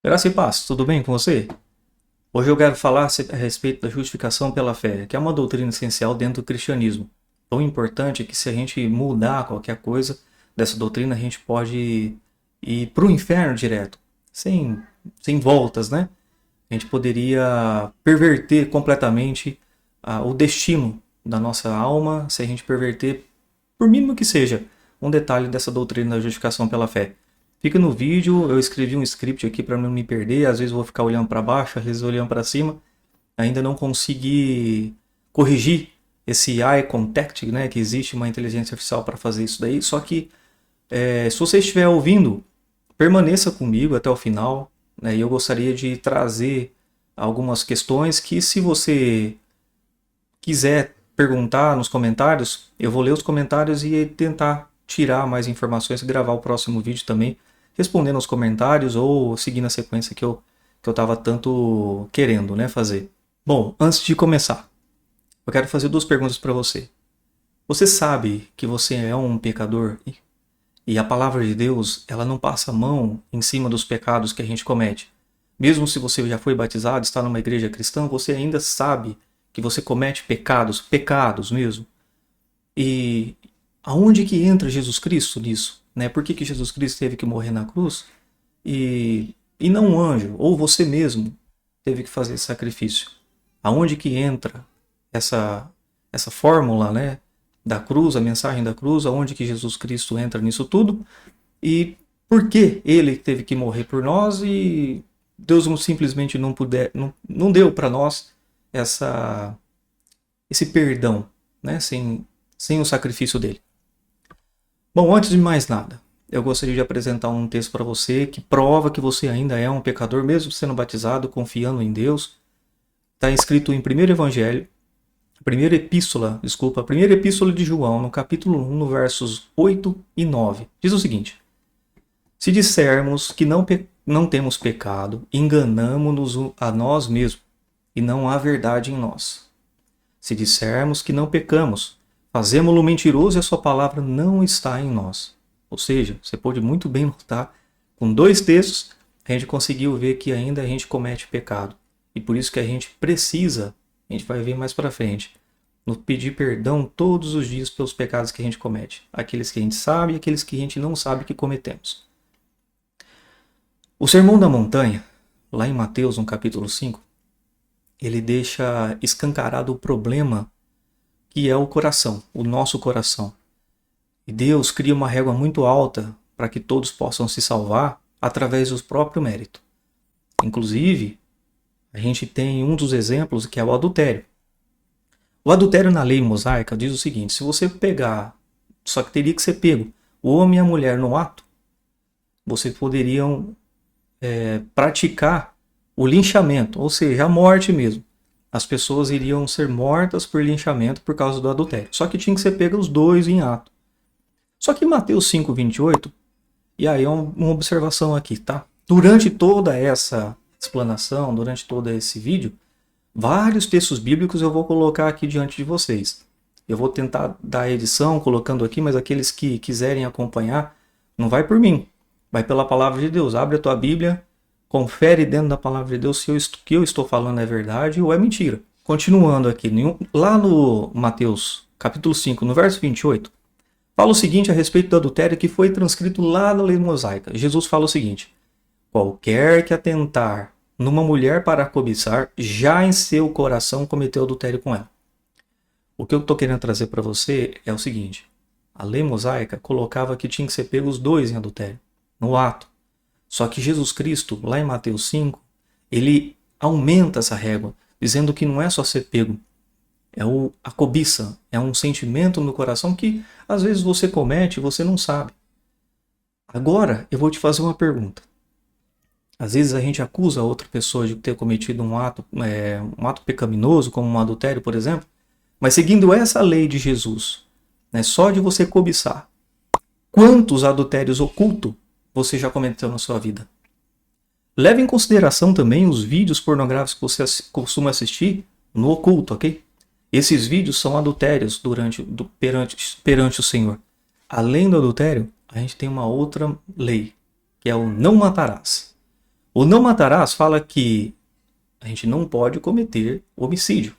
Graça e paz, tudo bem com você? Hoje eu quero falar a respeito da justificação pela fé, que é uma doutrina essencial dentro do cristianismo. Tão importante que se a gente mudar qualquer coisa dessa doutrina, a gente pode ir para o inferno direto, sem, sem voltas, né? A gente poderia perverter completamente o destino da nossa alma se a gente perverter, por mínimo que seja, um detalhe dessa doutrina da justificação pela fé. Fica no vídeo, eu escrevi um script aqui para não me perder, às vezes eu vou ficar olhando para baixo, às vezes olhando para cima. Ainda não consegui corrigir esse eye contact, né, que existe uma inteligência artificial para fazer isso daí. Só que se você estiver ouvindo, permaneça comigo até o final, né, e eu gostaria de trazer algumas questões que, se você quiser perguntar nos comentários, eu vou ler os comentários e tentar tirar mais informações e gravar o próximo vídeo também, respondendo aos comentários ou seguindo a sequência que eu estava tanto querendo, né, fazer. Bom, antes de começar, eu quero fazer duas perguntas para você. Você sabe que você é um pecador e a palavra de Deus, ela não passa a mão em cima dos pecados que a gente comete. Mesmo se você já foi batizado, está numa igreja cristã, você ainda sabe que você comete pecados, pecados mesmo. E aonde que entra Jesus Cristo nisso? Né? Por que Jesus Cristo teve que morrer na cruz e não um anjo, ou você mesmo teve que fazer esse sacrifício? Aonde que entra essa fórmula, né, da cruz, a mensagem da cruz, aonde que Jesus Cristo entra nisso tudo? E por que ele teve que morrer por nós e Deus simplesmente não deu para nós essa, esse perdão, né, sem o sacrifício dele? Bom, antes de mais nada, eu gostaria de apresentar um texto para você que prova que você ainda é um pecador, mesmo sendo batizado, confiando em Deus. Está escrito em a primeira epístola de João, no capítulo 1, no versos 8 e 9. Diz o seguinte: se dissermos que não temos pecado, enganamo-nos a nós mesmos, e não há verdade em nós. Se dissermos que não pecamos, fazemo-lo mentiroso e a sua palavra não está em nós. Ou seja, você pode muito bem notar, com dois textos, a gente conseguiu ver que ainda a gente comete pecado. E por isso que a gente precisa, a gente vai ver mais para frente, nos pedir perdão todos os dias pelos pecados que a gente comete. Aqueles que a gente sabe e aqueles que a gente não sabe que cometemos. O Sermão da Montanha, lá em Mateus, no capítulo 5, ele deixa escancarado o problema que é o coração, o nosso coração. E Deus cria uma régua muito alta para que todos possam se salvar através do próprio mérito. Inclusive, a gente tem um dos exemplos que é o adultério. O adultério na lei mosaica diz o seguinte: se você pegar, só que teria que ser pego, o homem e a mulher no ato, vocês poderiam praticar o linchamento, ou seja, a morte mesmo. As pessoas iriam ser mortas por linchamento por causa do adultério. Só que tinha que ser pego os dois em ato. Só que em Mateus 5:28, e aí é uma observação aqui, tá? Durante toda essa explanação, durante todo esse vídeo, vários textos bíblicos eu vou colocar aqui diante de vocês. Eu vou tentar dar a edição colocando aqui, mas aqueles que quiserem acompanhar, não vai por mim, vai pela palavra de Deus. Abre a tua Bíblia, confere dentro da palavra de Deus se o que eu estou falando é verdade ou é mentira. Continuando aqui, lá no Mateus capítulo 5, no verso 28, fala o seguinte a respeito do adultério que foi transcrito lá na lei mosaica. Jesus fala o seguinte: qualquer que atentar numa mulher para cobiçar, já em seu coração cometeu adultério com ela. O que eu estou querendo trazer para você é o seguinte: a lei mosaica colocava que tinha que ser pego os dois em adultério, no ato. Só que Jesus Cristo, lá em Mateus 5, ele aumenta essa régua, dizendo que não é só ser pego, é a cobiça, é um sentimento no coração que às vezes você comete e você não sabe. Agora eu vou te fazer uma pergunta. Às vezes a gente acusa a outra pessoa de ter cometido um ato pecaminoso, como um adultério, por exemplo, mas seguindo essa lei de Jesus, né, só de você cobiçar, quantos adultérios ocultos você já cometeu na sua vida? Leve em consideração também os vídeos pornográficos que você costuma assistir no oculto, ok? Esses vídeos são adultérios perante o Senhor. Além do adultério, a gente tem uma outra lei, que é o não matarás. O não matarás fala que a gente não pode cometer homicídio.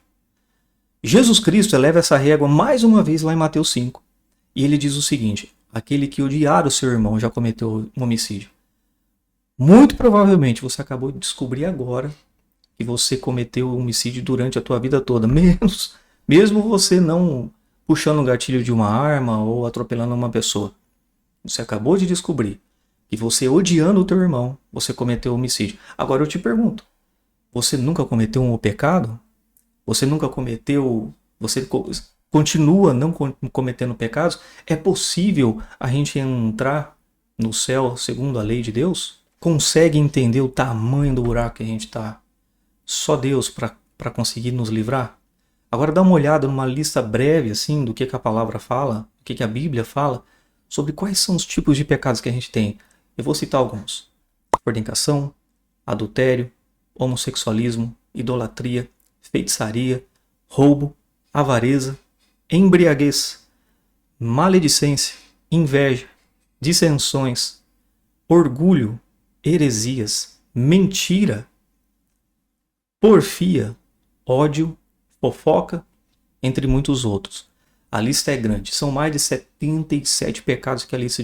Jesus Cristo eleva essa régua mais uma vez lá em Mateus 5. E ele diz o seguinte: aquele que odiar o seu irmão já cometeu um homicídio. Muito provavelmente você acabou de descobrir agora que você cometeu homicídio durante a tua vida toda, mesmo você não puxando o gatilho de uma arma ou atropelando uma pessoa. Você acabou de descobrir que você odiando o teu irmão, você cometeu homicídio. Agora eu te pergunto, você nunca cometeu um pecado? Você nunca cometeu, você continua não cometendo pecados? É possível a gente entrar no céu segundo a lei de Deus? Consegue entender o tamanho do buraco que a gente está? Só Deus para conseguir nos livrar? Agora dá uma olhada numa lista breve assim do que a palavra fala, o que a Bíblia fala, sobre quais são os tipos de pecados que a gente tem. Eu vou citar alguns: fornicação, adultério, homossexualismo, idolatria, feitiçaria, roubo, avareza, embriaguez, maledicência, inveja, dissensões, orgulho, heresias, mentira, porfia, ódio, fofoca, entre muitos outros. A lista é grande. São mais de 77 pecados que a lista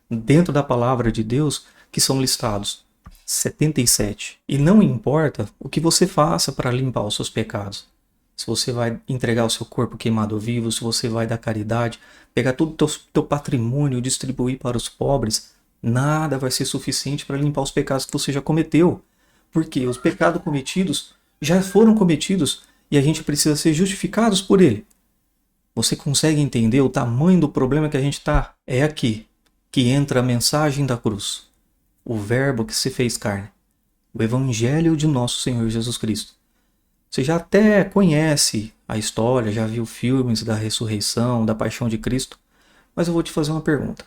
dentro da palavra de Deus que são listados. 77. E não importa o que você faça para limpar os seus pecados. Se você vai entregar o seu corpo queimado vivo, se você vai dar caridade, pegar todo o teu patrimônio e distribuir para os pobres, nada vai ser suficiente para limpar os pecados que você já cometeu. Porque os pecados cometidos já foram cometidos e a gente precisa ser justificados por ele. Você consegue entender o tamanho do problema que a gente está? É aqui que entra a mensagem da cruz. O verbo que se fez carne. O evangelho de nosso Senhor Jesus Cristo. Você já até conhece a história, já viu filmes da ressurreição, da paixão de Cristo. Mas eu vou te fazer uma pergunta.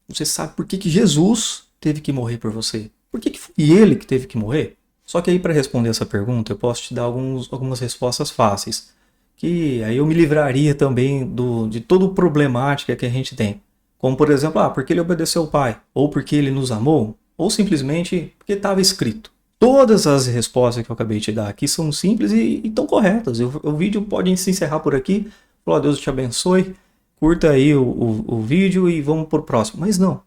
Você sabe por que Jesus teve que morrer por você? Por que foi ele que teve que morrer? Só que aí para responder essa pergunta eu posso te dar algumas respostas fáceis. Que aí eu me livraria também de toda a problemática que a gente tem. Como por exemplo, porque ele obedeceu ao Pai, ou porque ele nos amou, ou simplesmente porque estava escrito. Todas as respostas que eu acabei de te dar aqui são simples e estão corretas. O vídeo pode se encerrar por aqui. Deus te abençoe, curta aí o vídeo e vamos para o próximo. Mas não,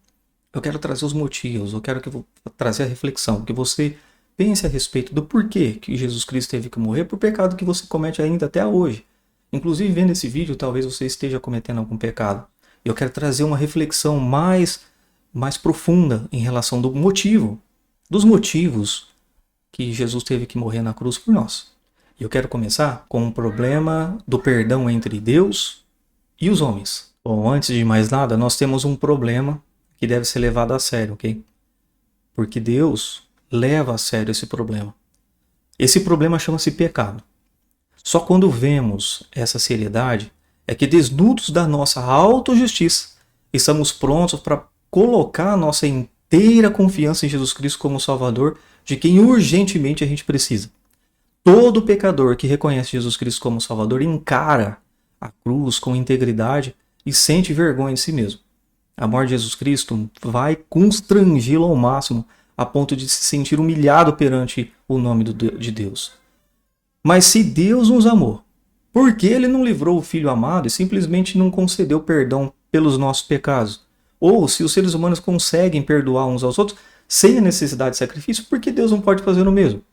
eu quero trazer os motivos, eu quero trazer a reflexão, que você pense a respeito do porquê que Jesus Cristo teve que morrer por pecado que você comete ainda até hoje. Inclusive, vendo esse vídeo, talvez você esteja cometendo algum pecado. Eu quero trazer uma reflexão mais profunda em relação dos motivos que Jesus teve que morrer na cruz por nós. E eu quero começar com o problema do perdão entre Deus e os homens. Bom, antes de mais nada, nós temos um problema que deve ser levado a sério, ok? Porque Deus leva a sério esse problema. Esse problema chama-se pecado. Só quando vemos essa seriedade é que, desnudos da nossa autojustiça, estamos prontos para colocar a nossa inteira confiança em Jesus Cristo como Salvador, de quem urgentemente a gente precisa. Todo pecador que reconhece Jesus Cristo como Salvador encara a cruz com integridade e sente vergonha de si mesmo. A morte de Jesus Cristo vai constrangê-lo ao máximo, a ponto de se sentir humilhado perante o nome de Deus. Mas se Deus nos amou, por que ele não livrou o Filho amado e simplesmente não concedeu perdão pelos nossos pecados? Ou, se os seres humanos conseguem perdoar uns aos outros sem a necessidade de sacrifício, por que Deus não pode fazer o mesmo?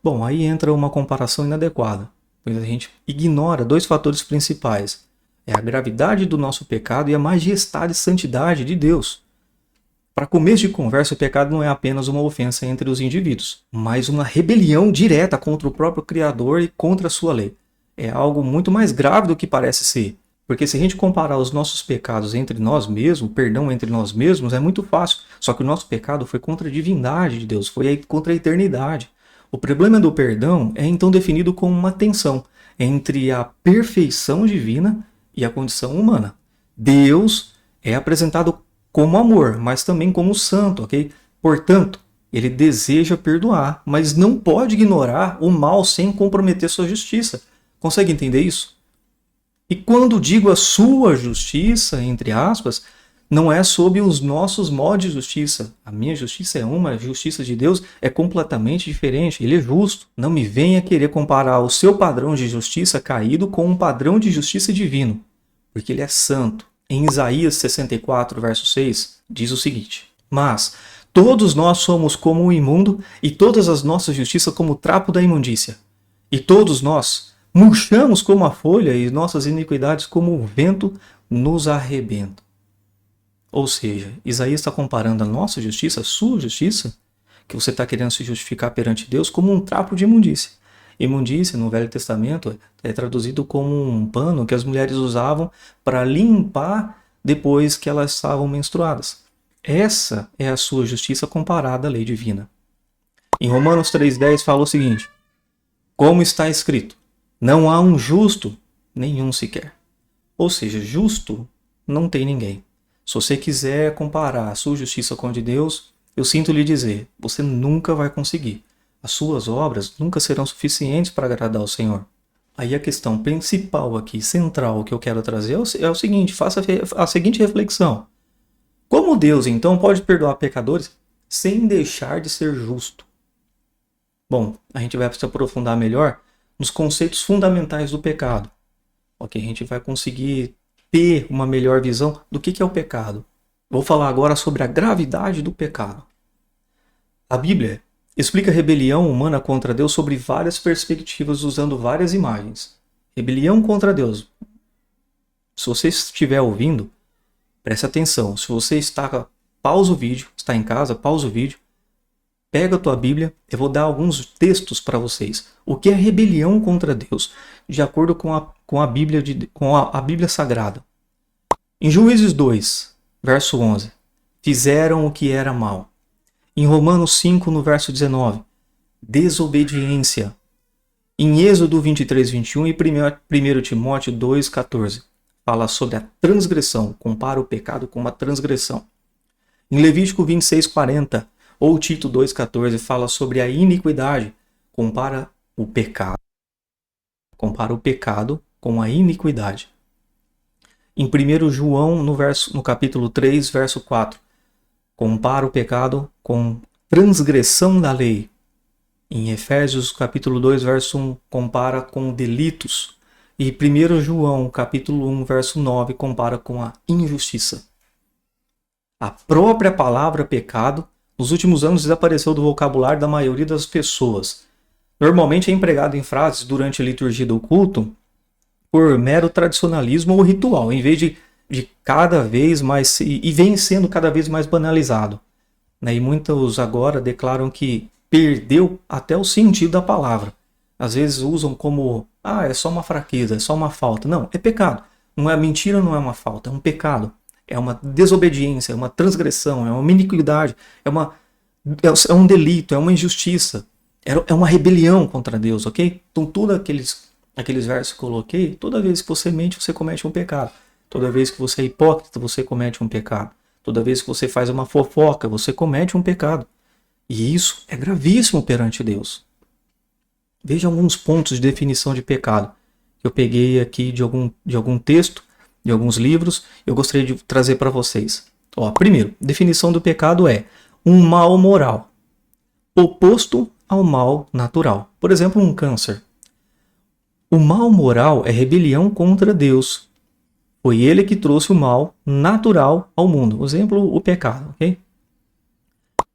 Bom, aí entra uma comparação inadequada, pois a gente ignora dois fatores principais. É a gravidade do nosso pecado e a majestade e santidade de Deus. Para começo de conversa, o pecado não é apenas uma ofensa entre os indivíduos, mas uma rebelião direta contra o próprio Criador e contra a sua lei. É algo muito mais grave do que parece ser. Porque se a gente comparar os nossos pecados entre nós mesmos, perdão entre nós mesmos, é muito fácil. Só que o nosso pecado foi contra a divindade de Deus, foi contra a eternidade. O problema do perdão é então definido como uma tensão entre a perfeição divina e a condição humana. Deus é apresentado como amor, mas também como santo, ok? Portanto, ele deseja perdoar, mas não pode ignorar o mal sem comprometer sua justiça. Consegue entender isso? E quando digo a sua justiça, entre aspas, não é sob os nossos modos de justiça. A minha justiça é uma, a justiça de Deus é completamente diferente. Ele é justo. Não me venha querer comparar o seu padrão de justiça caído com um padrão de justiça divino, porque ele é santo. Em Isaías 64, verso 6, diz o seguinte: mas todos nós somos como o imundo, e todas as nossas justiças como o trapo da imundícia. E todos nós murchamos como a folha, e nossas iniquidades como o vento nos arrebentam. Ou seja, Isaías está comparando a nossa justiça, a sua justiça, que você está querendo se justificar perante Deus, como um trapo de imundícia. Imundícia, no Velho Testamento, é traduzido como um pano que as mulheres usavam para limpar depois que elas estavam menstruadas. Essa é a sua justiça comparada à lei divina. Em Romanos 3,10 fala o seguinte: como está escrito, não há um justo, nenhum sequer. Ou seja, justo não tem ninguém. Se você quiser comparar a sua justiça com a de Deus, eu sinto lhe dizer, você nunca vai conseguir. As suas obras nunca serão suficientes para agradar ao Senhor. Aí a questão principal aqui, central, que eu quero trazer é o seguinte: faça a seguinte reflexão. Como Deus, então, pode perdoar pecadores sem deixar de ser justo? Bom, a gente vai se aprofundar melhor nos conceitos fundamentais do pecado. Ok, a gente vai conseguir ter uma melhor visão do que é o pecado. Vou falar agora sobre a gravidade do pecado. A Bíblia explica a rebelião humana contra Deus sobre várias perspectivas, usando várias imagens. Rebelião contra Deus. Se você estiver ouvindo, preste atenção. Se você pausa o vídeo, está em casa, pausa o vídeo, pega a tua Bíblia, eu vou dar alguns textos para vocês. O que é rebelião contra Deus? De acordo com a Bíblia Sagrada. Em Juízes 2, verso 11, fizeram o que era mal. Em Romanos 5, no verso 19, desobediência. Em Êxodo 23, 21 e 1 Timóteo 2, 14, fala sobre a transgressão, compara o pecado com uma transgressão. Em Levítico 26, 40, ou Tito 2, 14, fala sobre a iniquidade, compara o pecado com a iniquidade. Em 1 João, no capítulo 3, verso 4, compara o pecado com transgressão da lei. Em Efésios, capítulo 2, verso 1, compara com delitos. E 1 João, capítulo 1, verso 9, compara com a injustiça. A própria palavra pecado, nos últimos anos, desapareceu do vocabulário da maioria das pessoas. Normalmente é empregado em frases durante a liturgia do culto por mero tradicionalismo ou ritual, em vez de cada vez mais, e vem sendo cada vez mais banalizado. E muitos agora declaram que perdeu até o sentido da palavra. Às vezes usam como, é só uma fraqueza, é só uma falta. Não, é pecado. Não é mentira, não é uma falta, é um pecado. É uma desobediência, é uma transgressão, é uma iniquidade, é um delito, é uma injustiça. É uma rebelião contra Deus, ok? Então, todos aqueles versos que eu coloquei, toda vez que você mente, você comete um pecado. Toda vez que você é hipócrita, você comete um pecado. Toda vez que você faz uma fofoca, você comete um pecado. E isso é gravíssimo perante Deus. Veja alguns pontos de definição de pecado. Eu peguei aqui de algum texto, de alguns livros, eu gostaria de trazer para vocês. Primeiro, definição do pecado é um mal moral, oposto ao mal natural. Por exemplo, um câncer. O mal moral é rebelião contra Deus. Foi ele que trouxe o mal natural ao mundo. Por exemplo, o pecado. Okay?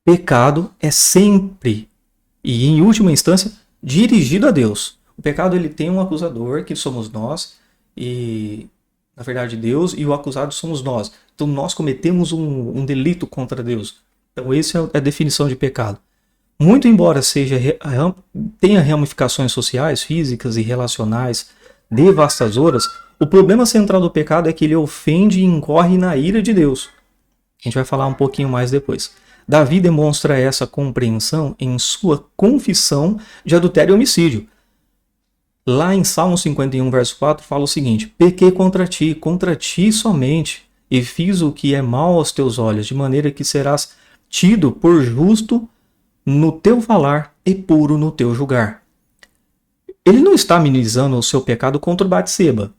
Pecado é sempre, e em última instância, dirigido a Deus. O pecado ele tem um acusador, que somos nós, e na verdade Deus, e o acusado somos nós. Então nós cometemos um delito contra Deus. Então essa é a definição de pecado. Muito embora tenha ramificações sociais, físicas e relacionais devastadoras, o problema central do pecado é que ele ofende e incorre na ira de Deus. A gente vai falar um pouquinho mais depois. Davi demonstra essa compreensão em sua confissão de adultério e homicídio. Lá em Salmo 51, verso 4, fala o seguinte: pequei contra ti somente, e fiz o que é mal aos teus olhos, de maneira que serás tido por justo no teu falar e puro no teu julgar. Ele não está minimizando o seu pecado contra Batseba.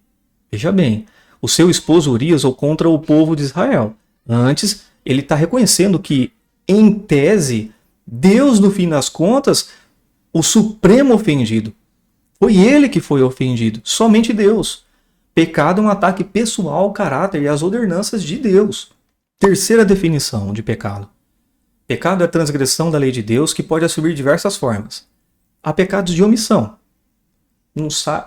Veja bem, o seu esposo Urias ou contra o povo de Israel. Antes, ele está reconhecendo que, em tese, Deus, no fim das contas, o supremo ofendido. Foi ele que foi ofendido, somente Deus. Pecado é um ataque pessoal ao caráter e às ordenanças de Deus. Terceira definição de pecado. Pecado é a transgressão da lei de Deus que pode assumir diversas formas. Há pecados de omissão.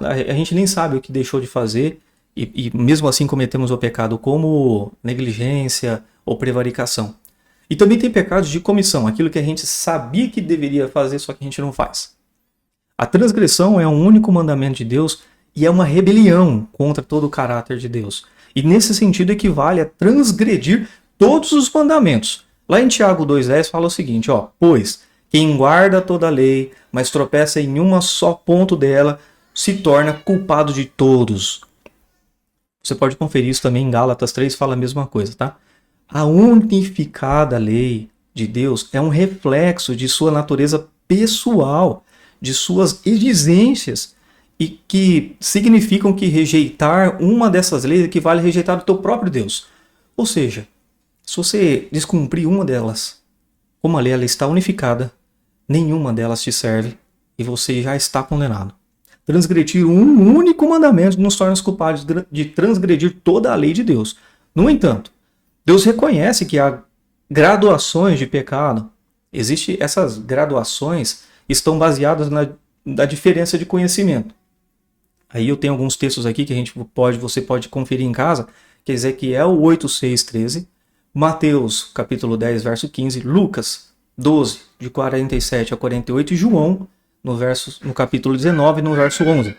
A gente nem sabe o que deixou de fazer e mesmo assim cometemos o pecado, como negligência ou prevaricação. E também tem pecados de comissão, aquilo que a gente sabia que deveria fazer, só que a gente não faz. A transgressão é um único mandamento de Deus e é uma rebelião contra todo o caráter de Deus. E nesse sentido equivale a transgredir todos os mandamentos. Lá em Tiago 2,10 fala o seguinte, pois quem guarda toda a lei, mas tropeça em uma só ponto dela, se torna culpado de todos. Você pode conferir isso também em Gálatas 3, fala a mesma coisa, tá? A unificada lei de Deus é um reflexo de sua natureza pessoal, de suas exigências, e que significam que rejeitar uma dessas leis equivale a rejeitar o teu próprio Deus. Ou seja, se você descumprir uma delas, como a lei ela está unificada, nenhuma delas te serve e você já está condenado. Transgredir um único mandamento nos torna culpados de transgredir toda a lei de Deus. No entanto, Deus reconhece que há graduações de pecado. Essas graduações estão baseadas na diferença de conhecimento. Aí eu tenho alguns textos aqui que você pode conferir em casa, que é Ezequiel 8, 6, 13, Mateus capítulo 10, verso 15, Lucas 12, de 47 a 48 e João no capítulo 19, no verso 11.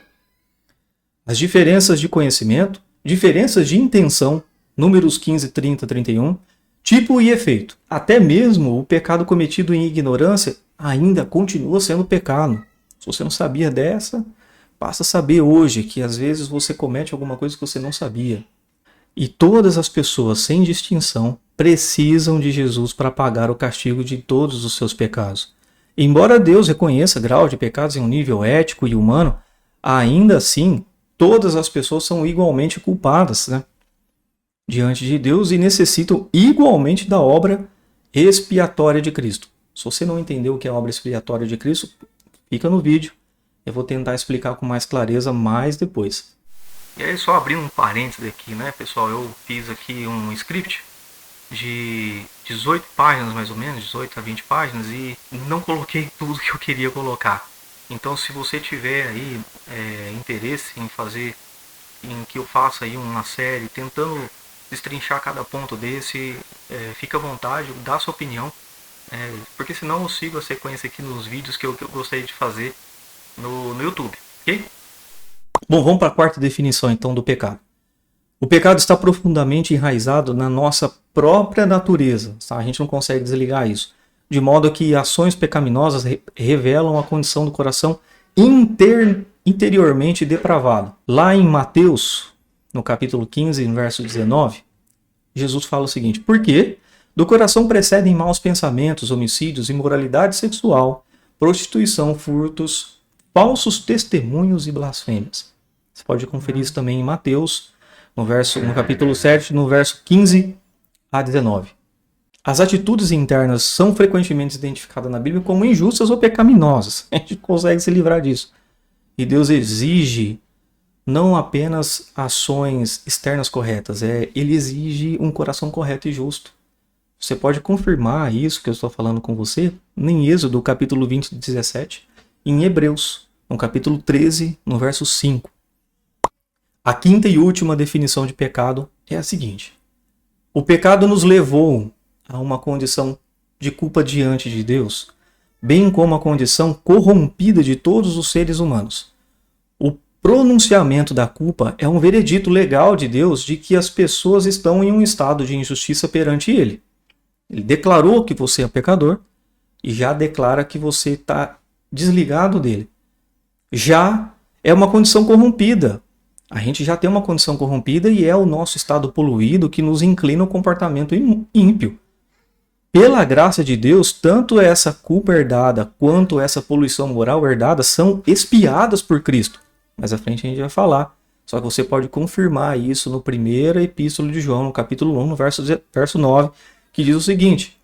As diferenças de conhecimento, diferenças de intenção, Números 15, 30, 31, tipo e efeito. Até mesmo o pecado cometido em ignorância ainda continua sendo pecado. Se você não sabia dessa, passa a saber hoje que às vezes você comete alguma coisa que você não sabia. E todas as pessoas, sem distinção, precisam de Jesus para pagar o castigo de todos os seus pecados. Embora Deus reconheça grau de pecados em um nível ético e humano, ainda assim, todas as pessoas são igualmente culpadas, diante de Deus e necessitam igualmente da obra expiatória de Cristo. Se você não entendeu o que é a obra expiatória de Cristo, fica no vídeo. Eu vou tentar explicar com mais clareza mais depois. E aí, só abrindo um parênteses aqui, pessoal? Eu fiz aqui um script de 18 páginas, mais ou menos, 18 a 20 páginas, e não coloquei tudo que eu queria colocar. Então, se você tiver aí interesse em que eu faça aí uma série tentando destrinchar cada ponto desse, fica à vontade, dá sua opinião, porque senão eu sigo a sequência aqui nos vídeos que eu gostaria de fazer no YouTube, ok? Bom, vamos para a quarta definição então do pecado. O pecado está profundamente enraizado na nossa própria natureza, tá? A gente não consegue desligar isso, de modo que ações pecaminosas revelam a condição do coração interiormente depravado. Lá em Mateus, no capítulo 15, no verso 19, Jesus fala o seguinte: porque do coração precedem maus pensamentos, homicídios, imoralidade sexual, prostituição, furtos, falsos testemunhos e blasfêmias. Você pode conferir isso também em Mateus, no capítulo 7, no verso 15 a 19. As atitudes internas são frequentemente identificadas na Bíblia como injustas ou pecaminosas. A gente consegue se livrar disso. E Deus exige não apenas ações externas corretas, Ele exige um coração correto e justo. Você pode confirmar isso que eu estou falando com você em Êxodo, capítulo 20, 17, e em Hebreus, no capítulo 13, no verso 5. A quinta e última definição de pecado é a seguinte: o pecado nos levou a uma condição de culpa diante de Deus, bem como a condição corrompida de todos os seres humanos. O pronunciamento da culpa é um veredito legal de Deus de que as pessoas estão em um estado de injustiça perante Ele. Ele declarou que você é pecador e já declara que você está desligado dele. Já é uma condição corrompida. A gente já tem uma condição corrompida e é o nosso estado poluído que nos inclina ao comportamento ímpio. Pela graça de Deus, tanto essa culpa herdada quanto essa poluição moral herdada são expiadas por Cristo. Mais à frente a gente vai falar Só que você pode confirmar isso no primeiro epístola de João, no capítulo 1, no verso 9, que diz o seguinte: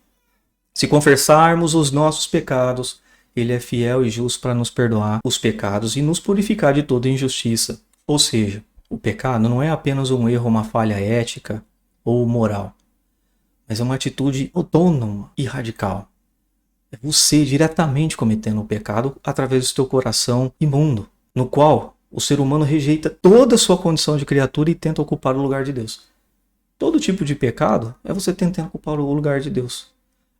se confessarmos os nossos pecados, ele é fiel e justo para nos perdoar os pecados e nos purificar de toda injustiça. Ou seja, o pecado não é apenas um erro, uma falha ética ou moral, mas é uma atitude autônoma e radical. É você diretamente cometendo o pecado através do seu coração imundo, no qual o ser humano rejeita toda a sua condição de criatura e tenta ocupar o lugar de Deus. Todo tipo de pecado é você tentando ocupar o lugar de Deus.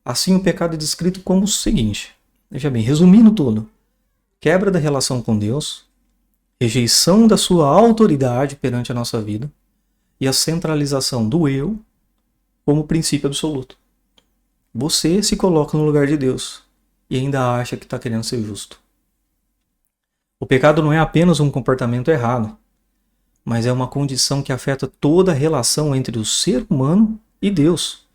Assim, o pecado é descrito como o seguinte. Veja bem, resumindo tudo: quebra da relação com Deus, rejeição da sua autoridade perante a nossa vida e a centralização do eu como princípio absoluto. Você se coloca no lugar de Deus e ainda acha que está querendo ser justo. O pecado não é apenas um comportamento errado, mas é uma condição que afeta toda a relação entre o ser humano e Deus.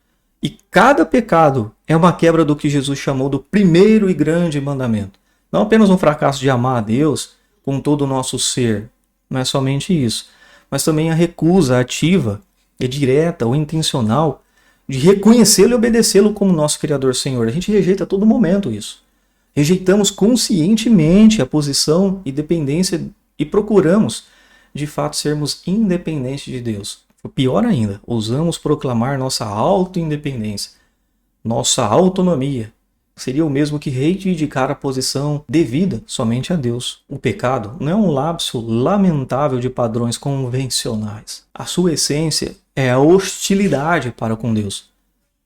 E cada pecado é uma quebra do que Jesus chamou do primeiro e grande mandamento. Não apenas um fracasso de amar a Deus com todo o nosso ser, não é somente isso, mas também a recusa ativa e direta ou intencional de reconhecê-lo e obedecê-lo como nosso Criador Senhor. A gente rejeita a todo momento isso. Rejeitamos conscientemente a posição e dependência e procuramos, de fato, sermos independentes de Deus. O pior ainda, ousamos proclamar nossa auto-independência, nossa autonomia. Seria o mesmo que reivindicar a posição devida somente a Deus. O pecado não é um lapso lamentável de padrões convencionais. A sua essência é a hostilidade para com Deus.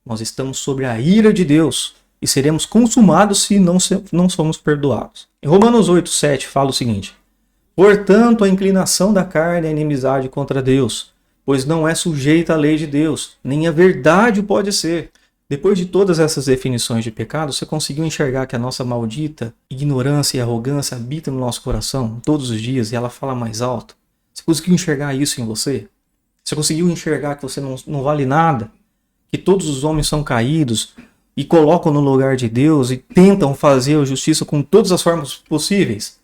Nós estamos sob a ira de Deus e seremos consumados se não somos perdoados. Em Romanos 8:7 fala o seguinte: portanto, a inclinação da carne é inimizade contra Deus, pois não é sujeita à lei de Deus, nem a verdade pode ser. Depois de todas essas definições de pecado, você conseguiu enxergar que a nossa maldita ignorância e arrogância habita no nosso coração todos os dias e ela fala mais alto? Você conseguiu enxergar isso em você? Você conseguiu enxergar que você não vale nada? Que todos os homens são caídos e colocam no lugar de Deus e tentam fazer a justiça com todas as formas possíveis?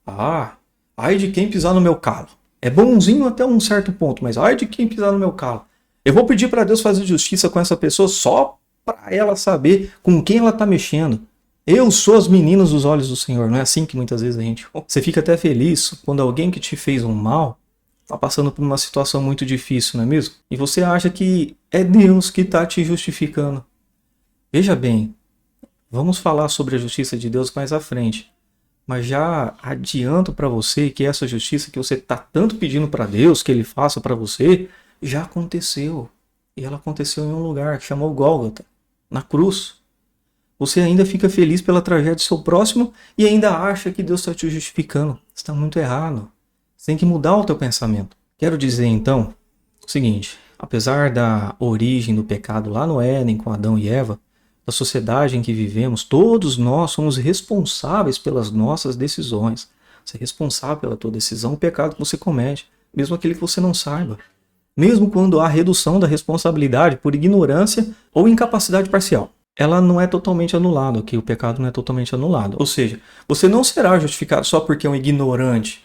Ai de quem pisar no meu calo. É bonzinho até um certo ponto, mas ai de quem pisar no meu calo. Eu vou pedir para Deus fazer justiça com essa pessoa só para ela saber com quem ela está mexendo. Eu sou as meninas dos olhos do Senhor. Não é assim que muitas vezes a gente... Você fica até feliz quando alguém que te fez um mal está passando por uma situação muito difícil, não é mesmo? E você acha que é Deus que está te justificando. Veja bem, vamos falar sobre a justiça de Deus mais à frente. Mas já adianto para você que essa justiça que você está tanto pedindo para Deus que Ele faça para você, já aconteceu. E ela aconteceu em um lugar que chamou Gólgota, na cruz. Você ainda fica feliz pela tragédia do seu próximo e ainda acha que Deus está te justificando. Está muito errado. Você tem que mudar o teu pensamento. Quero dizer então o seguinte: apesar da origem do pecado lá no Éden com Adão e Eva, da sociedade em que vivemos, todos nós somos responsáveis pelas nossas decisões. Você é responsável pela tua decisão, o pecado que você comete, mesmo aquele que você não saiba. Mesmo quando há redução da responsabilidade por ignorância ou incapacidade parcial. Ela não é totalmente anulada, ok? O pecado não é totalmente anulado. Ou seja, você não será justificado só porque é um ignorante.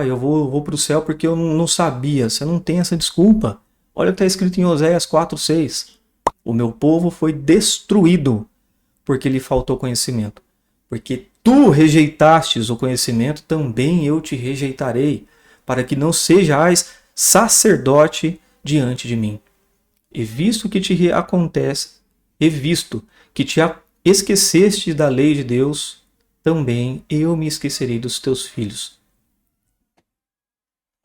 Eu vou para o céu porque eu não sabia. Você não tem essa desculpa. Olha o que está escrito em Oséias 4:6. O meu povo foi destruído porque lhe faltou conhecimento. Porque tu rejeitastes o conhecimento, também eu te rejeitarei, para que não sejais sacerdote diante de mim. E visto que te esqueceste da lei de Deus, também eu me esquecerei dos teus filhos.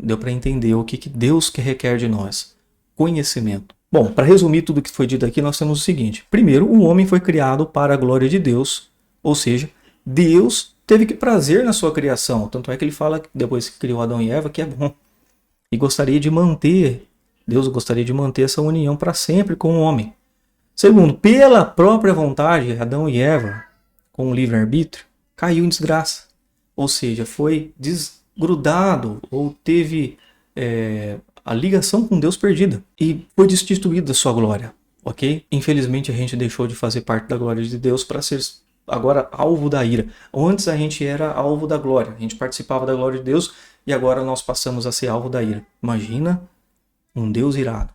Deu para entender o que Deus requer de nós? Conhecimento. Bom, para resumir tudo o que foi dito aqui, nós temos o seguinte. Primeiro, o homem foi criado para a glória de Deus, ou seja, Deus teve que prazer na sua criação. Tanto é que ele fala, depois que criou Adão e Eva, que é bom. E Deus gostaria de manter essa união para sempre com o homem. Segundo, pela própria vontade, Adão e Eva, com o livre-arbítrio, caiu em desgraça. Ou seja, foi desgrudado ou teve a ligação com Deus perdida. E foi destituído da sua glória. Ok? Infelizmente a gente deixou de fazer parte da glória de Deus para ser agora alvo da ira. Antes a gente era alvo da glória. A gente participava da glória de Deus e agora nós passamos a ser alvo da ira. Imagina um Deus irado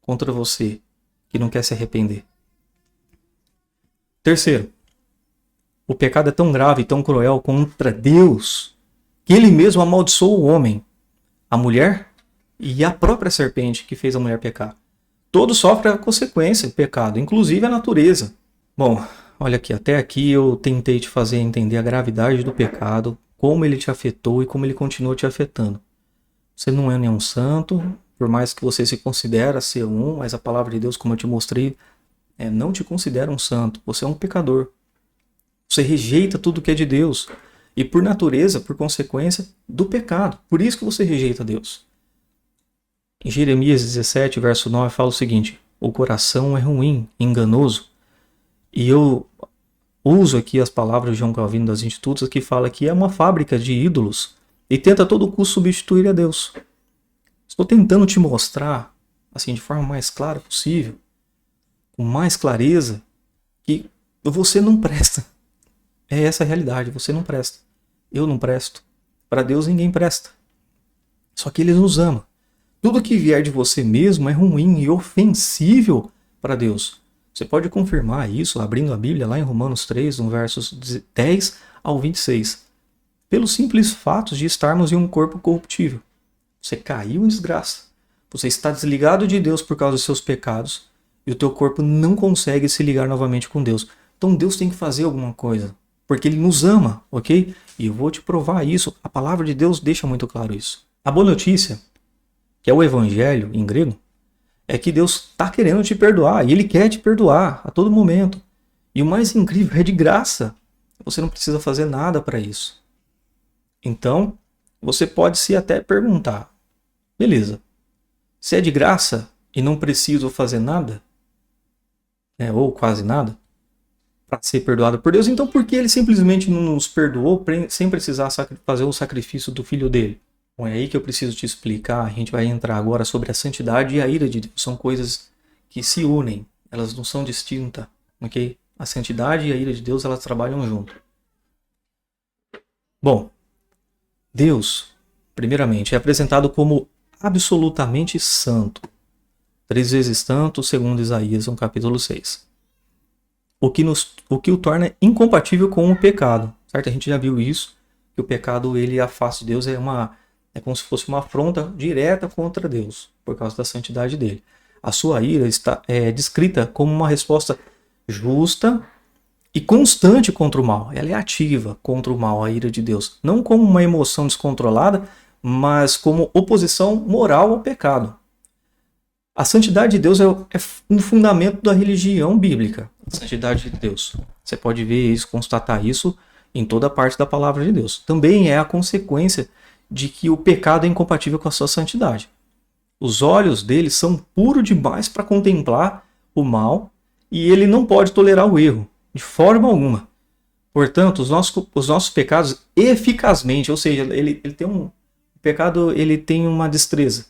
contra você que não quer se arrepender. Terceiro, o pecado é tão grave e tão cruel contra Deus que ele mesmo amaldiçoou o homem, a mulher e a própria serpente que fez a mulher pecar. Todos sofrem a consequência do pecado, inclusive a natureza. Bom, olha aqui, até aqui eu tentei te fazer entender a gravidade do pecado, como ele te afetou e como ele continua te afetando. Você não é nenhum santo, por mais que você se considere ser um, mas a palavra de Deus, como eu te mostrei, não te considera um santo. Você é um pecador. Você rejeita tudo que é de Deus. E por natureza, por consequência do pecado. Por isso que você rejeita Deus. Em Jeremias 17, verso 9, fala o seguinte: o coração é ruim, enganoso. E eu uso aqui as palavras de João Calvino das Institutas, que fala que é uma fábrica de ídolos e tenta a todo custo substituir a Deus. Estou tentando te mostrar, assim, de forma mais clara possível, com mais clareza, que você não presta. É essa a realidade, você não presta. Eu não presto. Para Deus ninguém presta. Só que Ele nos ama. Tudo que vier de você mesmo é ruim e ofensível para Deus. Você pode confirmar isso abrindo a Bíblia lá em Romanos 3, no versos 10 ao 26. Pelo simples fato de estarmos em um corpo corruptível. Você caiu em desgraça. Você está desligado de Deus por causa dos seus pecados e o teu corpo não consegue se ligar novamente com Deus. Então Deus tem que fazer alguma coisa, porque Ele nos ama, ok? E eu vou te provar isso. A palavra de Deus deixa muito claro isso. A boa notícia, que é o Evangelho em grego, é que Deus está querendo te perdoar e Ele quer te perdoar a todo momento. E o mais incrível é de graça. Você não precisa fazer nada para isso. Então, você pode se até perguntar: beleza, se é de graça e não preciso fazer nada, ou quase nada, para ser perdoado por Deus, então por que Ele simplesmente não nos perdoou sem precisar fazer o sacrifício do Filho dele? Bom, é aí que eu preciso te explicar. A gente vai entrar agora sobre a santidade e a ira de Deus. São coisas que se unem, elas não são distintas, ok? A santidade e a ira de Deus, elas trabalham junto. Bom, Deus, primeiramente, é apresentado como absolutamente santo. 3 vezes tanto, segundo Isaías, no capítulo 6. O que o torna incompatível com o pecado. Certo? A gente já viu isso, que o pecado, ele afasta de Deus, é como se fosse uma afronta direta contra Deus, por causa da santidade dele. A sua ira é descrita como uma resposta justa e constante contra o mal. Ela é ativa contra o mal, a ira de Deus. Não como uma emoção descontrolada, mas como oposição moral ao pecado. A santidade de Deus é um fundamento da religião bíblica. A santidade de Deus. Você pode ver isso, constatar isso em toda parte da palavra de Deus. Também é a consequência de que o pecado é incompatível com a sua santidade. Os olhos dele são puros demais para contemplar o mal e ele não pode tolerar o erro, de forma alguma. Portanto, os nossos pecados eficazmente, ou seja, o pecado ele tem uma destreza.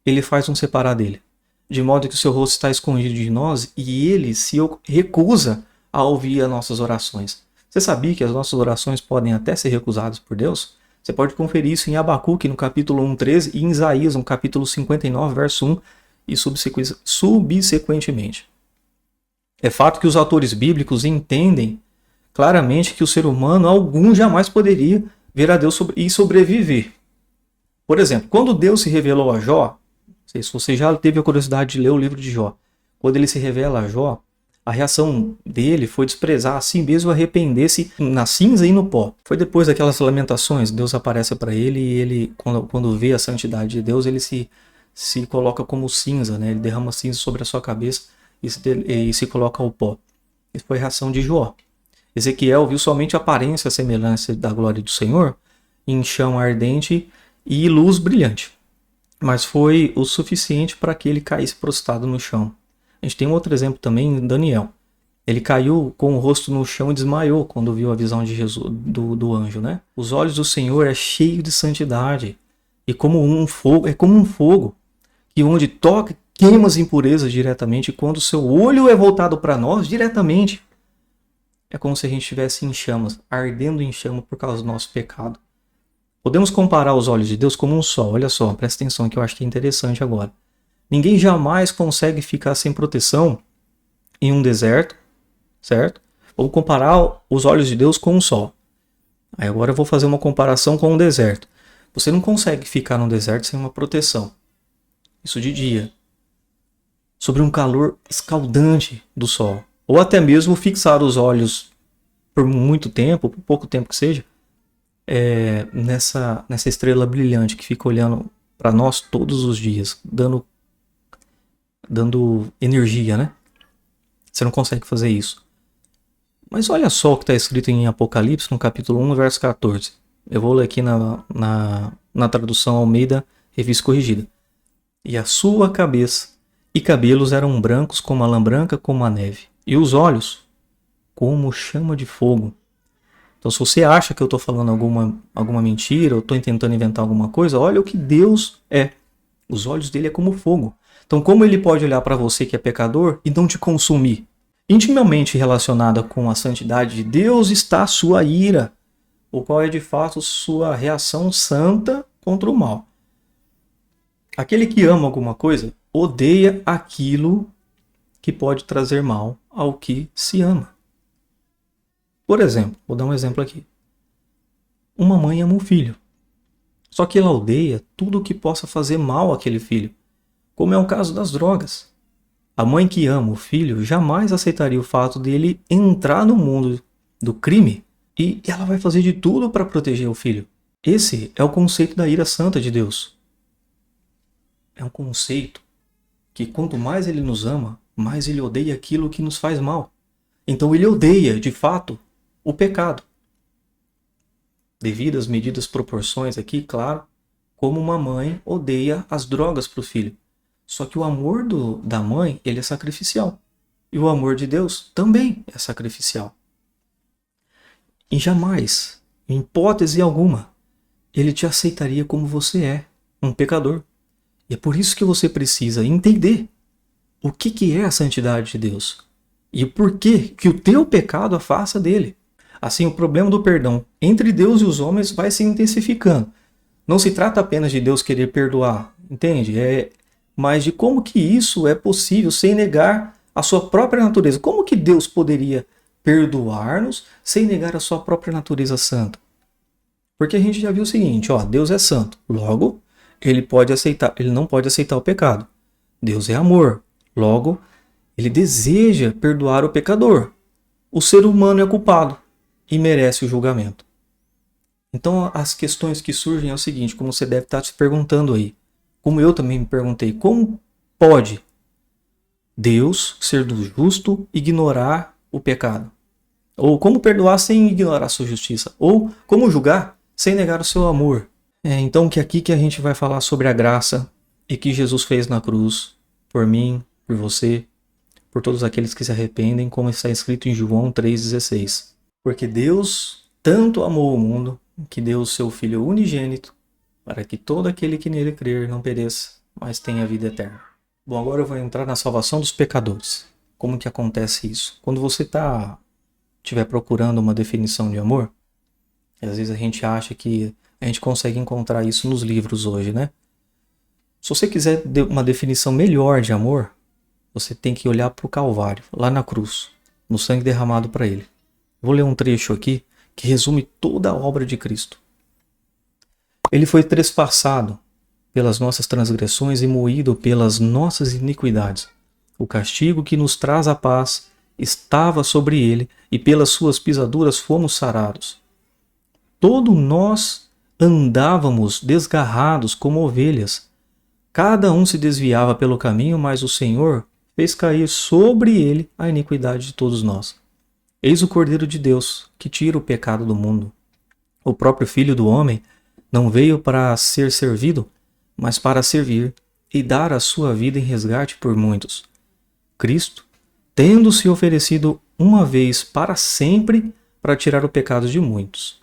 Ele faz nos separar dele, de modo que o seu rosto está escondido de nós e ele se recusa a ouvir as nossas orações. Você sabia que as nossas orações podem até ser recusadas por Deus? Você pode conferir isso em Abacuque, no capítulo 1:13, e em Isaías, no capítulo 59, verso 1, e subsequentemente. É fato que os autores bíblicos entendem claramente que o ser humano algum jamais poderia ver a Deus e sobreviver. Por exemplo, quando Deus se revelou a Jó, não sei se você já teve a curiosidade de ler o livro de Jó, quando ele se revela a Jó, a reação dele foi desprezar a si mesmo, arrepender-se na cinza e no pó. Foi depois daquelas lamentações, Deus aparece para ele e ele, quando vê a santidade de Deus, ele se coloca como cinza, né? Ele derrama cinza sobre a sua cabeça e se coloca ao pó. Isso foi a reação de Jó. Ezequiel viu somente a aparência, a semelhança da glória do Senhor em chão ardente e luz brilhante. Mas foi o suficiente para que ele caísse prostrado no chão. A gente tem um outro exemplo também em Daniel. Ele caiu com o rosto no chão e desmaiou quando viu a visão de Jesus, do anjo, né? Os olhos do Senhor é cheio de santidade e como um fogo que onde toca queima as impurezas diretamente, e quando o seu olho é voltado para nós diretamente, é como se a gente estivesse em chamas, ardendo em chama por causa do nosso pecado. Podemos comparar os olhos de Deus como um sol. Olha só, presta atenção que eu acho que é interessante agora. Ninguém jamais consegue ficar sem proteção em um deserto, certo? Vamos comparar os olhos de Deus com um sol. Aí agora eu vou fazer uma comparação com um deserto. Você não consegue ficar num deserto sem uma proteção. Isso de dia. Sobre um calor escaldante do sol. Ou até mesmo fixar os olhos por muito tempo, por pouco tempo que seja, nessa estrela brilhante que fica olhando para nós todos os dias, dando energia, né? Você não consegue fazer isso. Mas olha só o que está escrito em Apocalipse, no capítulo 1, verso 14. Eu vou ler aqui na tradução Almeida, Revista Corrigida. E a sua cabeça e cabelos eram brancos como a lã branca, como a neve. E os olhos, como chama de fogo. Então, se você acha que eu estou falando alguma mentira, ou estou tentando inventar alguma coisa, olha o que Deus é. Os olhos dele é como fogo. Então, como ele pode olhar para você que é pecador e não te consumir? Intimamente relacionada com a santidade de Deus está a sua ira, o qual é de fato sua reação santa contra o mal. Aquele que ama alguma coisa odeia aquilo que pode trazer mal ao que se ama. Por exemplo, vou dar um exemplo aqui. Uma mãe ama um filho, só que ela odeia tudo que possa fazer mal àquele filho, como é o caso das drogas. A mãe que ama o filho jamais aceitaria o fato dele entrar no mundo do crime e ela vai fazer de tudo para proteger o filho. Esse é o conceito da ira santa de Deus. É um conceito que quanto mais ele nos ama, mais ele odeia aquilo que nos faz mal. Então ele odeia, de fato, o pecado. Devido às medidas proporções aqui, claro, como uma mãe odeia as drogas para o filho. Só que o amor da mãe, ele é sacrificial. E o amor de Deus também é sacrificial. E jamais, em hipótese alguma, ele te aceitaria como você é, um pecador. E é por isso que você precisa entender o que é a santidade de Deus. E por que o teu pecado afasta dele. Assim, o problema do perdão entre Deus e os homens vai se intensificando. Não se trata apenas de Deus querer perdoar, entende? Mas de como que isso é possível sem negar a sua própria natureza. Como que Deus poderia perdoar-nos sem negar a sua própria natureza santa? Porque a gente já viu o seguinte, Deus é santo. Logo, ele não pode aceitar o pecado. Deus é amor. Logo, ele deseja perdoar o pecador. O ser humano é culpado e merece o julgamento. Então, as questões que surgem é o seguinte, como você deve estar se perguntando aí. Como eu também me perguntei, como pode Deus, ser do justo, ignorar o pecado? Ou como perdoar sem ignorar a sua justiça? Ou como julgar sem negar o seu amor? Então que aqui que a gente vai falar sobre a graça e que Jesus fez na cruz, por mim, por você, por todos aqueles que se arrependem, como está escrito em João 3,16. Porque Deus tanto amou o mundo, que deu o seu Filho unigênito, para que todo aquele que nele crer não pereça, mas tenha vida eterna. Bom, agora eu vou entrar na salvação dos pecadores. Como que acontece isso? Quando você estiver procurando uma definição de amor, às vezes a gente acha que a gente consegue encontrar isso nos livros hoje, né? Se você quiser uma definição melhor de amor, você tem que olhar para o Calvário, lá na cruz, no sangue derramado para ele. Vou ler um trecho aqui que resume toda a obra de Cristo. Ele foi trespassado pelas nossas transgressões e moído pelas nossas iniquidades. O castigo que nos traz a paz estava sobre ele, e pelas suas pisaduras fomos sarados. Todos nós andávamos desgarrados como ovelhas. Cada um se desviava pelo caminho, mas o Senhor fez cair sobre ele a iniquidade de todos nós. Eis o Cordeiro de Deus, que tira o pecado do mundo. O próprio Filho do Homem não veio para ser servido, mas para servir e dar a sua vida em resgate por muitos. Cristo, tendo se oferecido uma vez para sempre para tirar o pecado de muitos,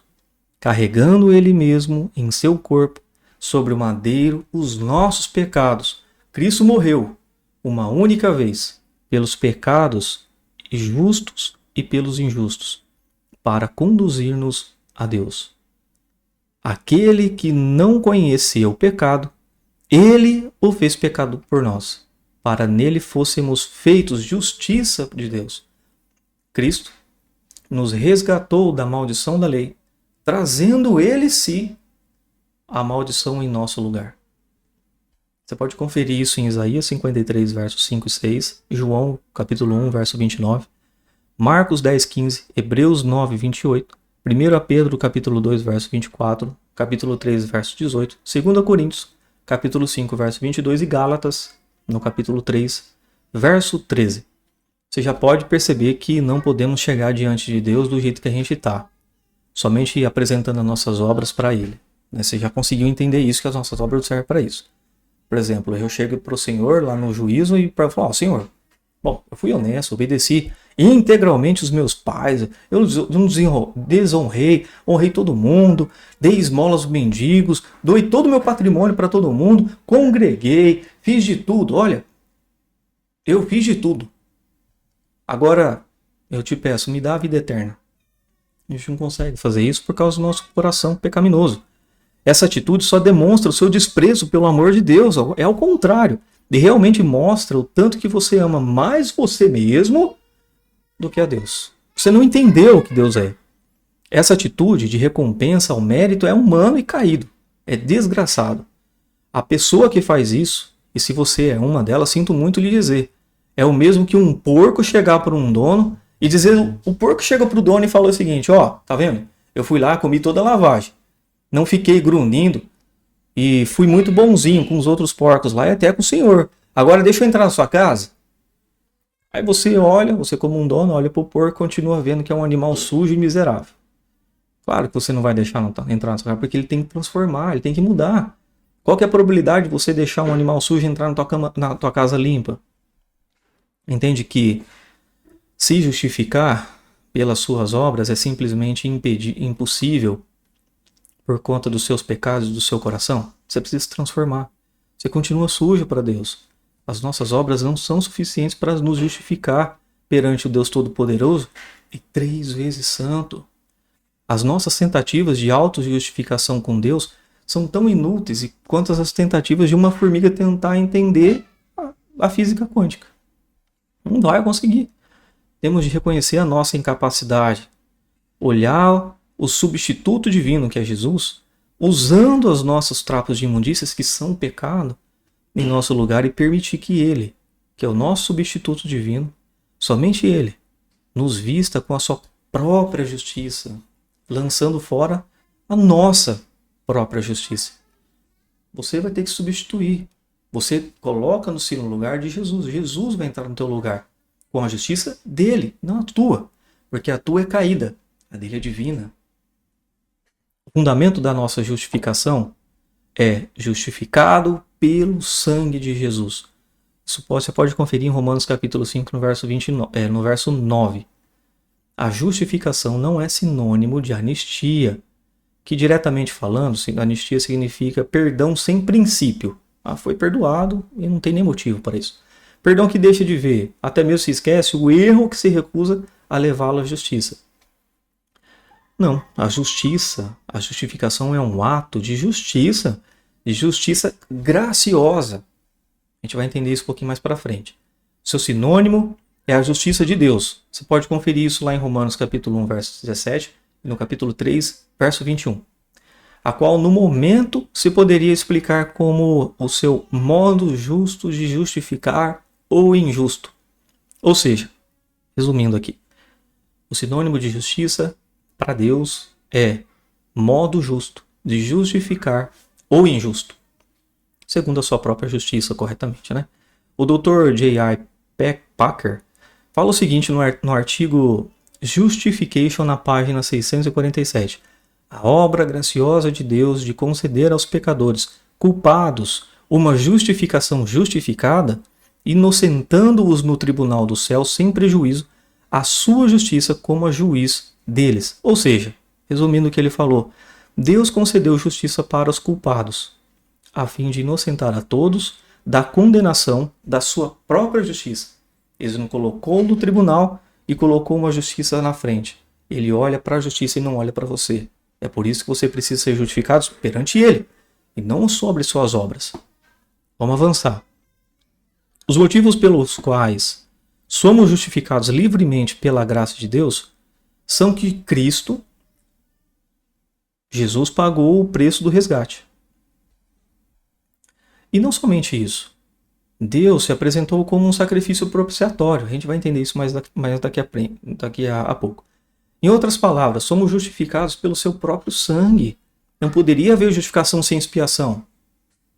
carregando ele mesmo em seu corpo sobre o madeiro os nossos pecados, Cristo morreu uma única vez pelos pecados justos e pelos injustos, para conduzir-nos a Deus. aquele que não conhecia o pecado, ele o fez pecado por nós, para nele fôssemos feitos justiça de Deus. Cristo nos resgatou da maldição da lei, trazendo ele a maldição em nosso lugar. Você pode conferir isso em Isaías 53, versos 5 e 6, João capítulo 1, verso 29, Marcos 10, 15, Hebreus 9, 28, 1 Pedro capítulo 2, verso 24, capítulo 3, verso 18, 2 Coríntios capítulo 5, verso 22 e Gálatas, no capítulo 3, verso 13. Você já pode perceber que não podemos chegar diante de Deus do jeito que a gente está, somente apresentando as nossas obras para Ele. Você já conseguiu entender isso, que as nossas obras servem para isso. Por exemplo, eu chego para o Senhor lá no juízo e para falar, Senhor, bom, eu fui honesto, obedeci integralmente os meus pais, eu não desonrei, honrei todo mundo, dei esmolas aos mendigos, doei todo o meu patrimônio para todo mundo, congreguei, fiz de tudo. Olha, eu fiz de tudo. Agora, eu te peço, me dá a vida eterna. A gente não consegue fazer isso por causa do nosso coração pecaminoso. Essa atitude só demonstra o seu desprezo pelo amor de Deus. É ao contrário. Ele realmente mostra o tanto que você ama mais você mesmo do que a Deus. Você não entendeu o que Deus é. Essa atitude de recompensa ao mérito é humano e caído. É desgraçado. A pessoa que faz isso, e se você é uma delas, sinto muito lhe dizer, é o mesmo que um porco chegar para um dono e dizer, o porco chega para o dono e fala o seguinte, tá vendo? Eu fui lá, comi toda a lavagem. Não fiquei grunhindo e fui muito bonzinho com os outros porcos lá e até com o senhor. Agora deixa eu entrar na sua casa. Aí você olha, você como um dono, olha para o porco e continua vendo que é um animal sujo e miserável. Claro que você não vai deixar entrar na sua casa porque ele tem que transformar, ele tem que mudar. Qual que é a probabilidade de você deixar um animal sujo entrar na tua casa limpa? Entende que se justificar pelas suas obras é simplesmente impossível por conta dos seus pecados e do seu coração? Você precisa se transformar. Você continua sujo para Deus. As nossas obras não são suficientes para nos justificar perante o Deus Todo-Poderoso e 3 vezes Santo. As nossas tentativas de auto-justificação com Deus são tão inúteis quanto as tentativas de uma formiga tentar entender a física quântica. Não vai conseguir. Temos de reconhecer a nossa incapacidade, olhar o substituto divino que é Jesus, usando os nossos trapos de imundícias que são pecado em nosso lugar e permitir que Ele, que é o nosso substituto divino, somente Ele, nos vista com a sua própria justiça, lançando fora a nossa própria justiça. Você vai ter que substituir. Você coloca-se no lugar de Jesus. Jesus vai entrar no teu lugar com a justiça dele, não a tua, porque a tua é caída, a dele é divina. O fundamento da nossa justificação é justificado pelo sangue de Jesus. Isso você pode conferir em Romanos capítulo 5, no verso 9. A justificação não é sinônimo de anistia, que diretamente falando, anistia significa perdão sem princípio. Foi perdoado e não tem nem motivo para isso. Perdão que deixa de ver, até mesmo se esquece o erro que se recusa a levá-lo à justiça. Não, a justificação é um ato de justiça graciosa. A gente vai entender isso um pouquinho mais para frente. Seu sinônimo é a justiça de Deus. Você pode conferir isso lá em Romanos capítulo 1, verso 17 e no capítulo 3, verso 21. A qual no momento se poderia explicar como o seu modo justo de justificar ou injusto. Ou seja, resumindo aqui, o sinônimo de justiça para Deus é modo justo de justificar ou injusto, segundo a sua própria justiça, corretamente, né? O Dr. J.I. Packer fala o seguinte no artigo Justification, na página 647. A obra graciosa de Deus de conceder aos pecadores culpados uma justificação justificada, inocentando-os no tribunal do céu sem prejuízo à sua justiça como a juiz deles. Ou seja, resumindo o que ele falou, Deus concedeu justiça para os culpados, a fim de inocentar a todos da condenação da sua própria justiça. Ele não colocou no tribunal e colocou uma justiça na frente. Ele olha para a justiça e não olha para você. É por isso que você precisa ser justificado perante Ele, e não sobre suas obras. Vamos avançar. Os motivos pelos quais somos justificados livremente pela graça de Deus são que Cristo, Jesus, pagou o preço do resgate. E não somente isso. Deus se apresentou como um sacrifício propiciatório. A gente vai entender isso mais daqui a pouco. Em outras palavras, somos justificados pelo seu próprio sangue. Não poderia haver justificação sem expiação.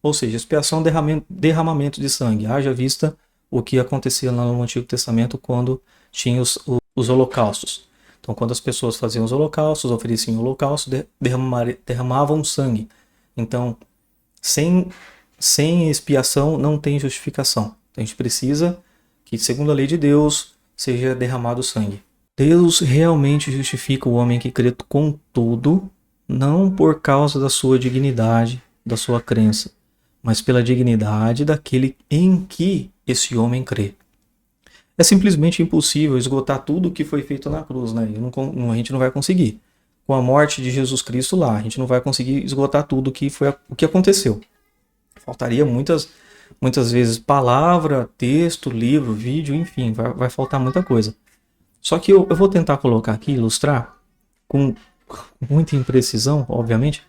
Ou seja, expiação é derramamento de sangue. Haja vista o que acontecia lá no Antigo Testamento quando tinha os holocaustos. Então, quando as pessoas faziam os holocaustos, ofereciam o holocausto, derramavam sangue. Então, sem expiação não tem justificação. Então, a gente precisa que, segundo a lei de Deus, seja derramado sangue. Deus realmente justifica o homem que crê com tudo, não por causa da sua dignidade, da sua crença, mas pela dignidade daquele em que esse homem crê. É simplesmente impossível esgotar tudo o que foi feito na cruz, né? A gente não vai conseguir. Com a morte de Jesus Cristo lá, a gente não vai conseguir esgotar tudo o que aconteceu. Faltaria muitas vezes palavra, texto, livro, vídeo, enfim, vai faltar muita coisa. Só que eu vou tentar colocar aqui, ilustrar, com muita imprecisão, obviamente,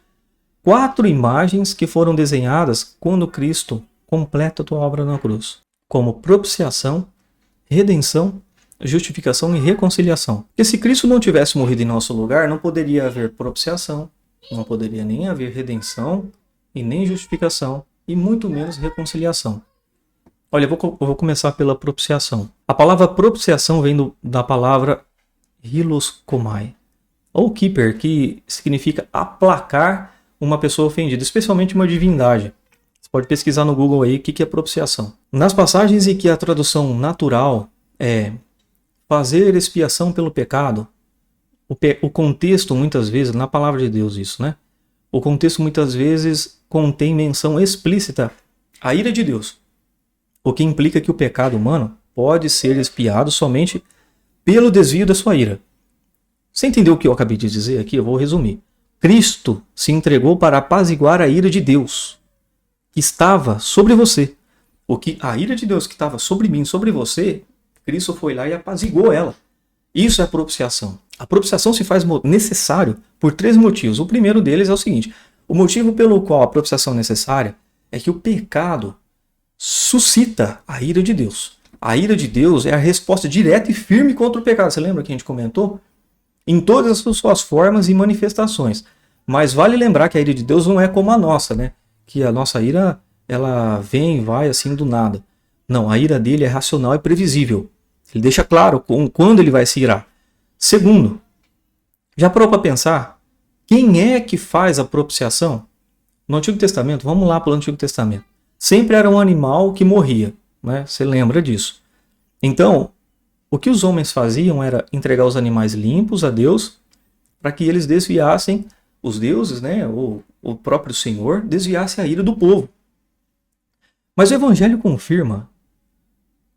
4 imagens que foram desenhadas quando Cristo completa a tua obra na cruz, como propiciação, redenção, justificação e reconciliação. Porque se Cristo não tivesse morrido em nosso lugar, não poderia haver propiciação, não poderia nem haver redenção e nem justificação, e muito menos reconciliação. Olha, eu vou começar pela propiciação. A palavra propiciação vem da palavra hilaskomai, ou keeper, que significa aplacar uma pessoa ofendida, especialmente uma divindade. Você pode pesquisar no Google aí o que é propiciação. Nas passagens em que a tradução natural é fazer expiação pelo pecado, o contexto muitas vezes, na palavra de Deus isso, né? O contexto muitas vezes contém menção explícita à ira de Deus, o que implica que o pecado humano pode ser expiado somente pelo desvio da sua ira. Você entendeu o que eu acabei de dizer aqui? Eu vou resumir. Cristo se entregou para apaziguar a ira de Deus que estava sobre você. A ira de Deus que estava sobre mim, sobre você, Cristo foi lá e apaziguou ela. Isso é a propiciação. A propiciação se faz necessário por 3 motivos. O primeiro deles é o seguinte: o motivo pelo qual a propiciação é necessária é que o pecado suscita a ira de Deus. A ira de Deus é a resposta direta e firme contra o pecado. Você lembra que a gente comentou? Em todas as suas formas e manifestações. Mas vale lembrar que a ira de Deus não é como a nossa, né? Que a nossa ira, ela vem e vai assim do nada. Não, a ira dele é racional e previsível. Ele deixa claro quando ele vai se irar. Segundo, já parou para pensar quem é que faz a propiciação? No Antigo Testamento, vamos lá para o Antigo Testamento. Sempre era um animal que morria, né? Você lembra disso. Então, o que os homens faziam era entregar os animais limpos a Deus para que eles desviassem, os deuses, né? Ou o próprio Senhor, desviasse a ira do povo. Mas o Evangelho confirma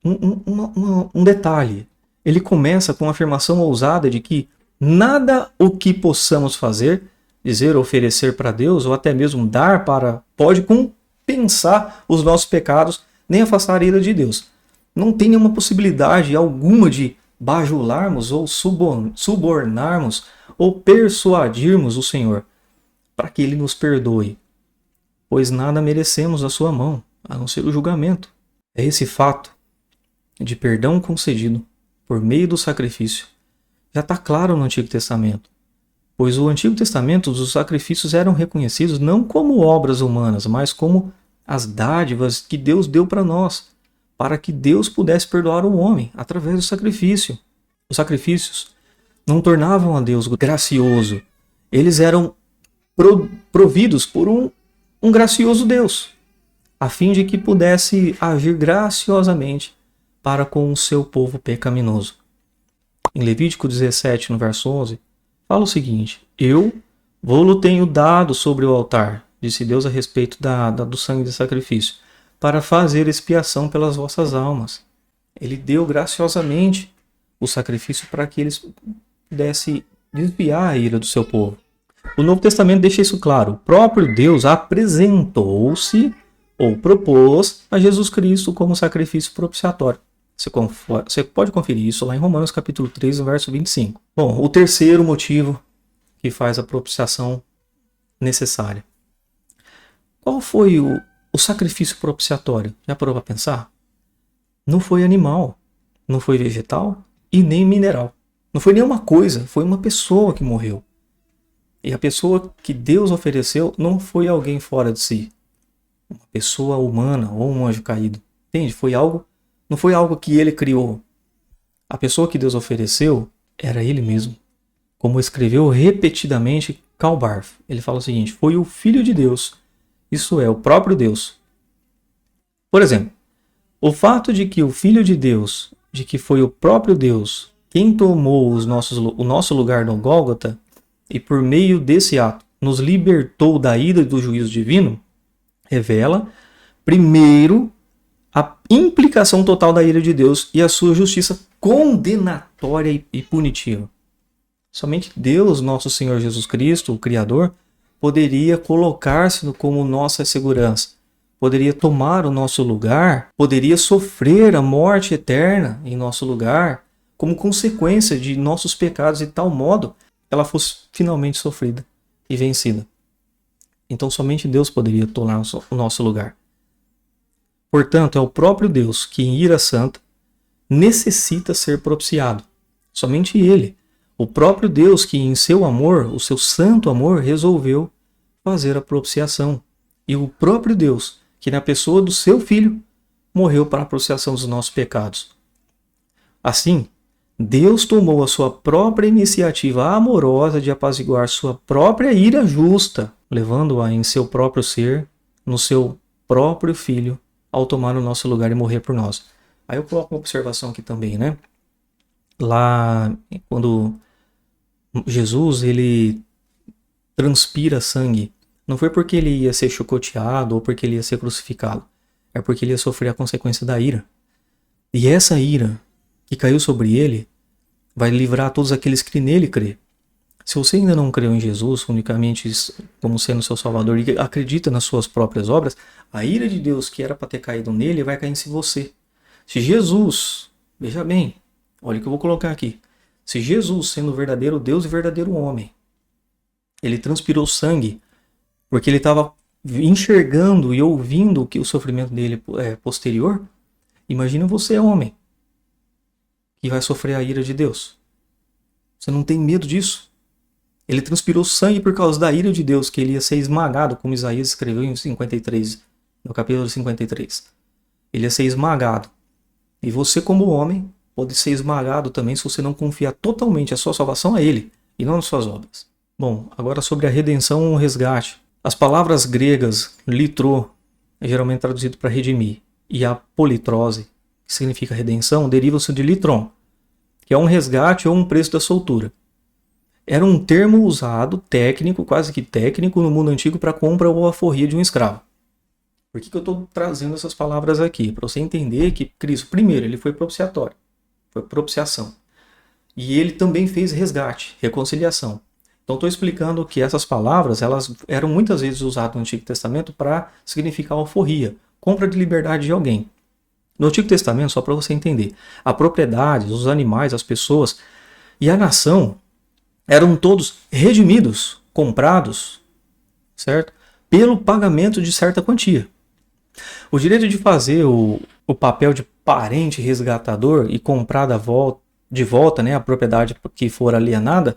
um detalhe. Ele começa com a afirmação ousada de que nada o que possamos fazer, dizer, oferecer para Deus, ou até mesmo dar pode compensar os nossos pecados, nem afastar a ira de Deus. Não tem nenhuma possibilidade alguma de bajularmos ou subornarmos ou persuadirmos o Senhor para que Ele nos perdoe, pois nada merecemos da sua mão, a não ser o julgamento. É esse fato de perdão concedido por meio do sacrifício já está claro no Antigo Testamento, pois o Antigo Testamento, os sacrifícios eram reconhecidos não como obras humanas, mas como as dádivas que Deus deu para nós, para que Deus pudesse perdoar o homem através do sacrifício. Os sacrifícios não tornavam a Deus gracioso, eles eram providos por um gracioso Deus, a fim de que pudesse agir graciosamente para com o seu povo pecaminoso. Em Levítico 17, no verso 11, fala o seguinte: eu vou-lo tenho dado sobre o altar, disse Deus a respeito do sangue de sacrifício, para fazer expiação pelas vossas almas. Ele deu graciosamente o sacrifício para que eles pudessem desviar a ira do seu povo. O Novo Testamento deixa isso claro. O próprio Deus apresentou-se ou propôs a Jesus Cristo como sacrifício propiciatório. Você pode conferir isso lá em Romanos capítulo 3, verso 25. Bom, o terceiro motivo que faz a propiciação necessária. Qual foi o sacrifício propiciatório? Já parou para pensar? Não foi animal, não foi vegetal e nem mineral. Não foi nenhuma coisa, foi uma pessoa que morreu. E a pessoa que Deus ofereceu não foi alguém fora de si. Uma pessoa humana ou um anjo caído. Entende? Não foi algo que ele criou. A pessoa que Deus ofereceu era ele mesmo. Como escreveu repetidamente Karl Barth. Ele fala o seguinte: foi o Filho de Deus. Isso é, o próprio Deus. Por exemplo, o fato de que o Filho de Deus, de que foi o próprio Deus quem tomou o nosso lugar no Gólgota e por meio desse ato nos libertou da ira do juízo divino, revela, primeiro, a implicação total da ira de Deus e a sua justiça condenatória e punitiva. Somente Deus, nosso Senhor Jesus Cristo, o Criador, poderia colocar-se como nossa segurança, poderia tomar o nosso lugar, poderia sofrer a morte eterna em nosso lugar, como consequência de nossos pecados, de tal modo que ela fosse finalmente sofrida e vencida. Então somente Deus poderia tomar o nosso lugar. Portanto, é o próprio Deus que em ira santa necessita ser propiciado. Somente Ele, o próprio Deus que em seu amor, o seu santo amor, resolveu fazer a propiciação. E o próprio Deus que na pessoa do seu Filho morreu para a propiciação dos nossos pecados. Assim, Deus tomou a sua própria iniciativa amorosa de apaziguar sua própria ira justa, levando-a em seu próprio ser, no seu próprio Filho, ao tomar o nosso lugar e morrer por nós. Aí eu coloco uma observação aqui também, né? Lá, quando Jesus, ele transpira sangue, não foi porque ele ia ser chicoteado ou porque ele ia ser crucificado. É porque ele ia sofrer a consequência da ira. E essa ira que caiu sobre ele vai livrar todos aqueles que nele crê. Se você ainda não creu em Jesus unicamente como sendo seu Salvador e acredita nas suas próprias obras, a ira de Deus que era para ter caído nele vai cair em você. Se Jesus, veja bem, olha o que eu vou colocar aqui. Se Jesus, sendo verdadeiro Deus e verdadeiro homem, ele transpirou sangue porque ele estava enxergando e ouvindo que o sofrimento dele é posterior, imagina você, homem, que vai sofrer a ira de Deus. Você não tem medo disso? Ele transpirou sangue por causa da ira de Deus, que ele ia ser esmagado, como Isaías escreveu em 53, no capítulo 53. Ele ia ser esmagado. E você, como homem, pode ser esmagado também se você não confiar totalmente a sua salvação a ele, e não nas suas obras. Bom, agora sobre a redenção ou resgate. As palavras gregas litro, é geralmente traduzido para redimir, e a politrose, que significa redenção, derivam-se de litron, que é um resgate ou um preço da soltura. Era um termo usado, técnico, quase que técnico, no mundo antigo para compra ou alforria de um escravo. Por que eu estou trazendo essas palavras aqui? Para você entender que Cristo, primeiro, ele foi propiciatório, foi propiciação. E ele também fez resgate, reconciliação. Então estou explicando que essas palavras elas eram muitas vezes usadas no Antigo Testamento para significar alforria, compra de liberdade de alguém. No Antigo Testamento, só para você entender, a propriedade, os animais, as pessoas e a nação eram todos redimidos, comprados, certo? Pelo pagamento de certa quantia. O direito de fazer o papel de parente resgatador e comprar de volta, né, a propriedade que for alienada,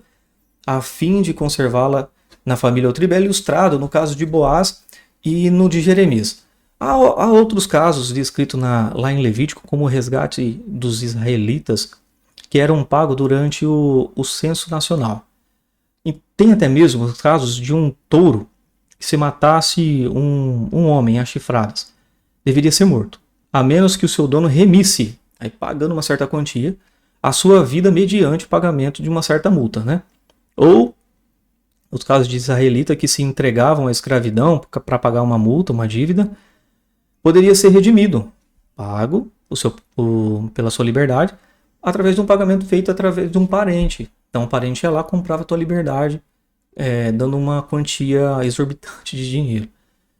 a fim de conservá-la na família ou tribo, é ilustrado no caso de Boaz e no de Jeremias. Há outros casos descritos lá em Levítico, como o resgate dos israelitas, que eram pagos durante o censo nacional. E tem até mesmo os casos de um touro que se matasse um homem a chifradas. Deveria ser morto, a menos que o seu dono remisse, aí pagando uma certa quantia, a sua vida mediante o pagamento de uma certa multa, né? Ou os casos de israelitas que se entregavam à escravidão para pagar uma multa, uma dívida, poderia ser redimido, pago pela sua liberdade, através de um pagamento feito através de um parente. Então o parente ia lá, comprava a tua liberdade dando uma quantia exorbitante de dinheiro.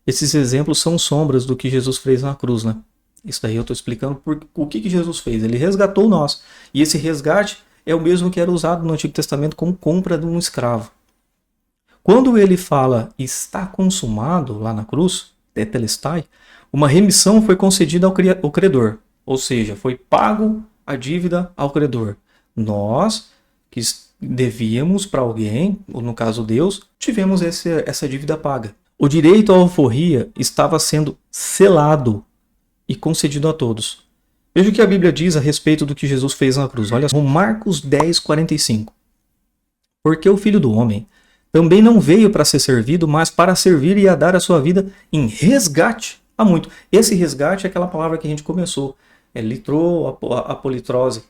Esses exemplos são sombras do que Jesus fez na cruz, né? Isso daí eu estou explicando o que Jesus fez. Ele resgatou nós. E esse resgate é o mesmo que era usado no Antigo Testamento como compra de um escravo. Quando ele fala está consumado lá na cruz, tetelestai, uma remissão foi concedida ao credor. Ou seja, foi pago a dívida ao credor. Nós, que devíamos para alguém, ou no caso Deus, tivemos essa dívida paga. O direito à alforria estava sendo selado e concedido a todos. Veja o que a Bíblia diz a respeito do que Jesus fez na cruz. Olha só, Marcos 10, 45. Porque o Filho do Homem também não veio para ser servido, mas para servir e a dar a sua vida em resgate a muito. Esse resgate é aquela palavra que a gente começou. É litrô, apolitrose,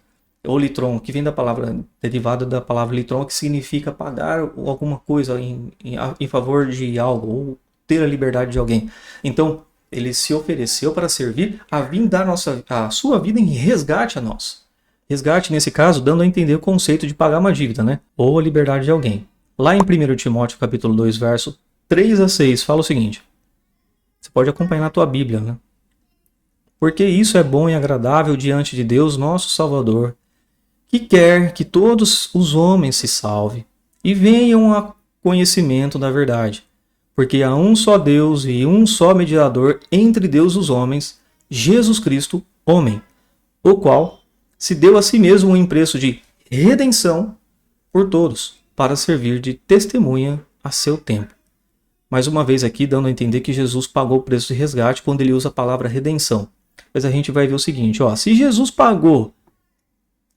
ou litron, que vem da palavra, derivada da palavra litron, que significa pagar alguma coisa em favor de algo, ou ter a liberdade de alguém. Então, ele se ofereceu para servir a vir dar a sua vida em resgate a nós. Resgate, nesse caso, dando a entender o conceito de pagar uma dívida, né? Ou a liberdade de alguém. Lá em 1 Timóteo, capítulo 2, verso 3 a 6, fala o seguinte. Você pode acompanhar na tua Bíblia, né? Porque isso é bom e agradável diante de Deus, nosso Salvador, que quer que todos os homens se salvem e venham a conhecimento da verdade. Porque há um só Deus e um só mediador entre Deus e os homens, Jesus Cristo, homem, o qual se deu a si mesmo em preço de redenção por todos, para servir de testemunha a seu tempo. Mais uma vez aqui, dando a entender que Jesus pagou o preço de resgate quando ele usa a palavra redenção. Mas a gente vai ver o seguinte, se Jesus pagou,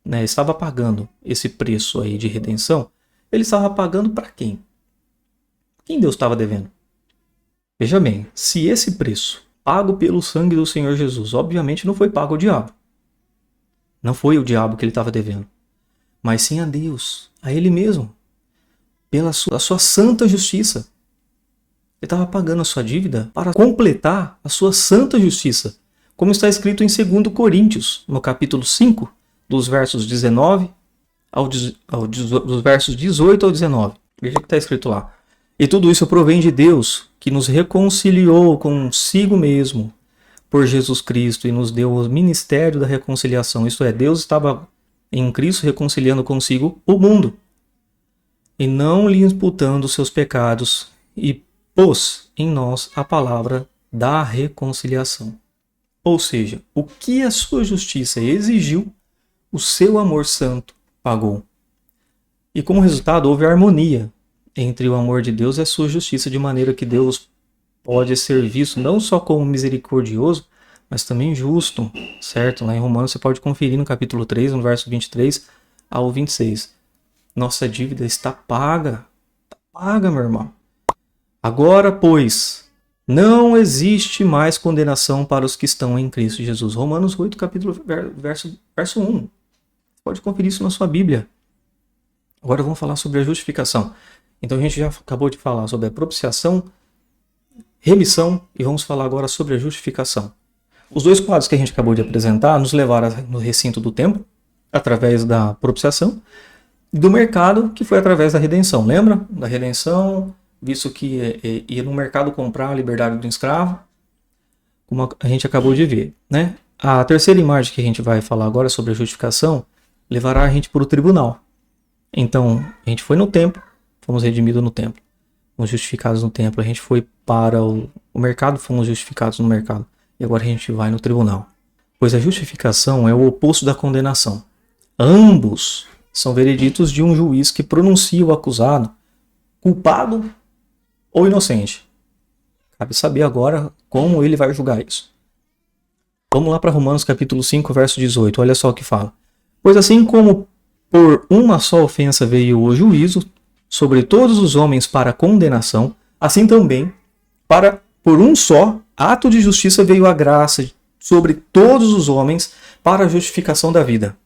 estava pagando esse preço aí de redenção, ele estava pagando para quem? Quem Deus estava devendo? Veja bem, se esse preço, pago pelo sangue do Senhor Jesus, obviamente não foi pago ao diabo. Não foi o diabo que ele estava devendo, mas sim a Deus, a ele mesmo, pela sua santa justiça. Ele estava pagando a sua dívida para completar a sua santa justiça, como está escrito em 2 Coríntios, no capítulo 5, dos versos 19 dos versos 18 ao 19. Veja o que está escrito lá. E tudo isso provém de Deus, que nos reconciliou consigo mesmo por Jesus Cristo e nos deu o ministério da reconciliação. Isto é, Deus estava em Cristo reconciliando consigo o mundo e não lhe imputando seus pecados, e pôs em nós a palavra da reconciliação. Ou seja, o que a sua justiça exigiu, o seu amor santo pagou. E como resultado, houve harmonia entre o amor de Deus e a sua justiça, de maneira que Deus pode ser visto não só como misericordioso, mas também justo, certo? Lá em Romanos você pode conferir no capítulo 3, no verso 23 ao 26. Nossa dívida está paga. Está paga, meu irmão. Agora, pois, não existe mais condenação para os que estão em Cristo Jesus. Romanos 8, capítulo, verso 1. Você pode conferir isso na sua Bíblia. Agora vamos falar sobre a justificação. Então a gente já acabou de falar sobre a propiciação, remissão, e vamos falar agora sobre a justificação. Os dois quadros que a gente acabou de apresentar nos levaram no recinto do templo, através da propiciação, e do mercado, que foi através da redenção. Lembra? Da redenção, visto que ia no mercado comprar a liberdade do escravo, como a gente acabou de ver, né? A terceira imagem que a gente vai falar agora sobre a justificação levará a gente para o tribunal. Então, a gente foi no templo, fomos redimidos no templo, fomos justificados no templo. A gente foi para o mercado, fomos justificados no mercado. E agora a gente vai no tribunal. Pois a justificação é o oposto da condenação. Ambos são vereditos de um juiz que pronuncia o acusado culpado ou inocente. Cabe saber agora como ele vai julgar isso. Vamos lá para Romanos capítulo 5, verso 18. Olha só o que fala. Pois assim como por uma só ofensa veio o juízo sobre todos os homens para condenação, assim também por um só ato de justiça veio a graça sobre todos os homens para a justificação da vida.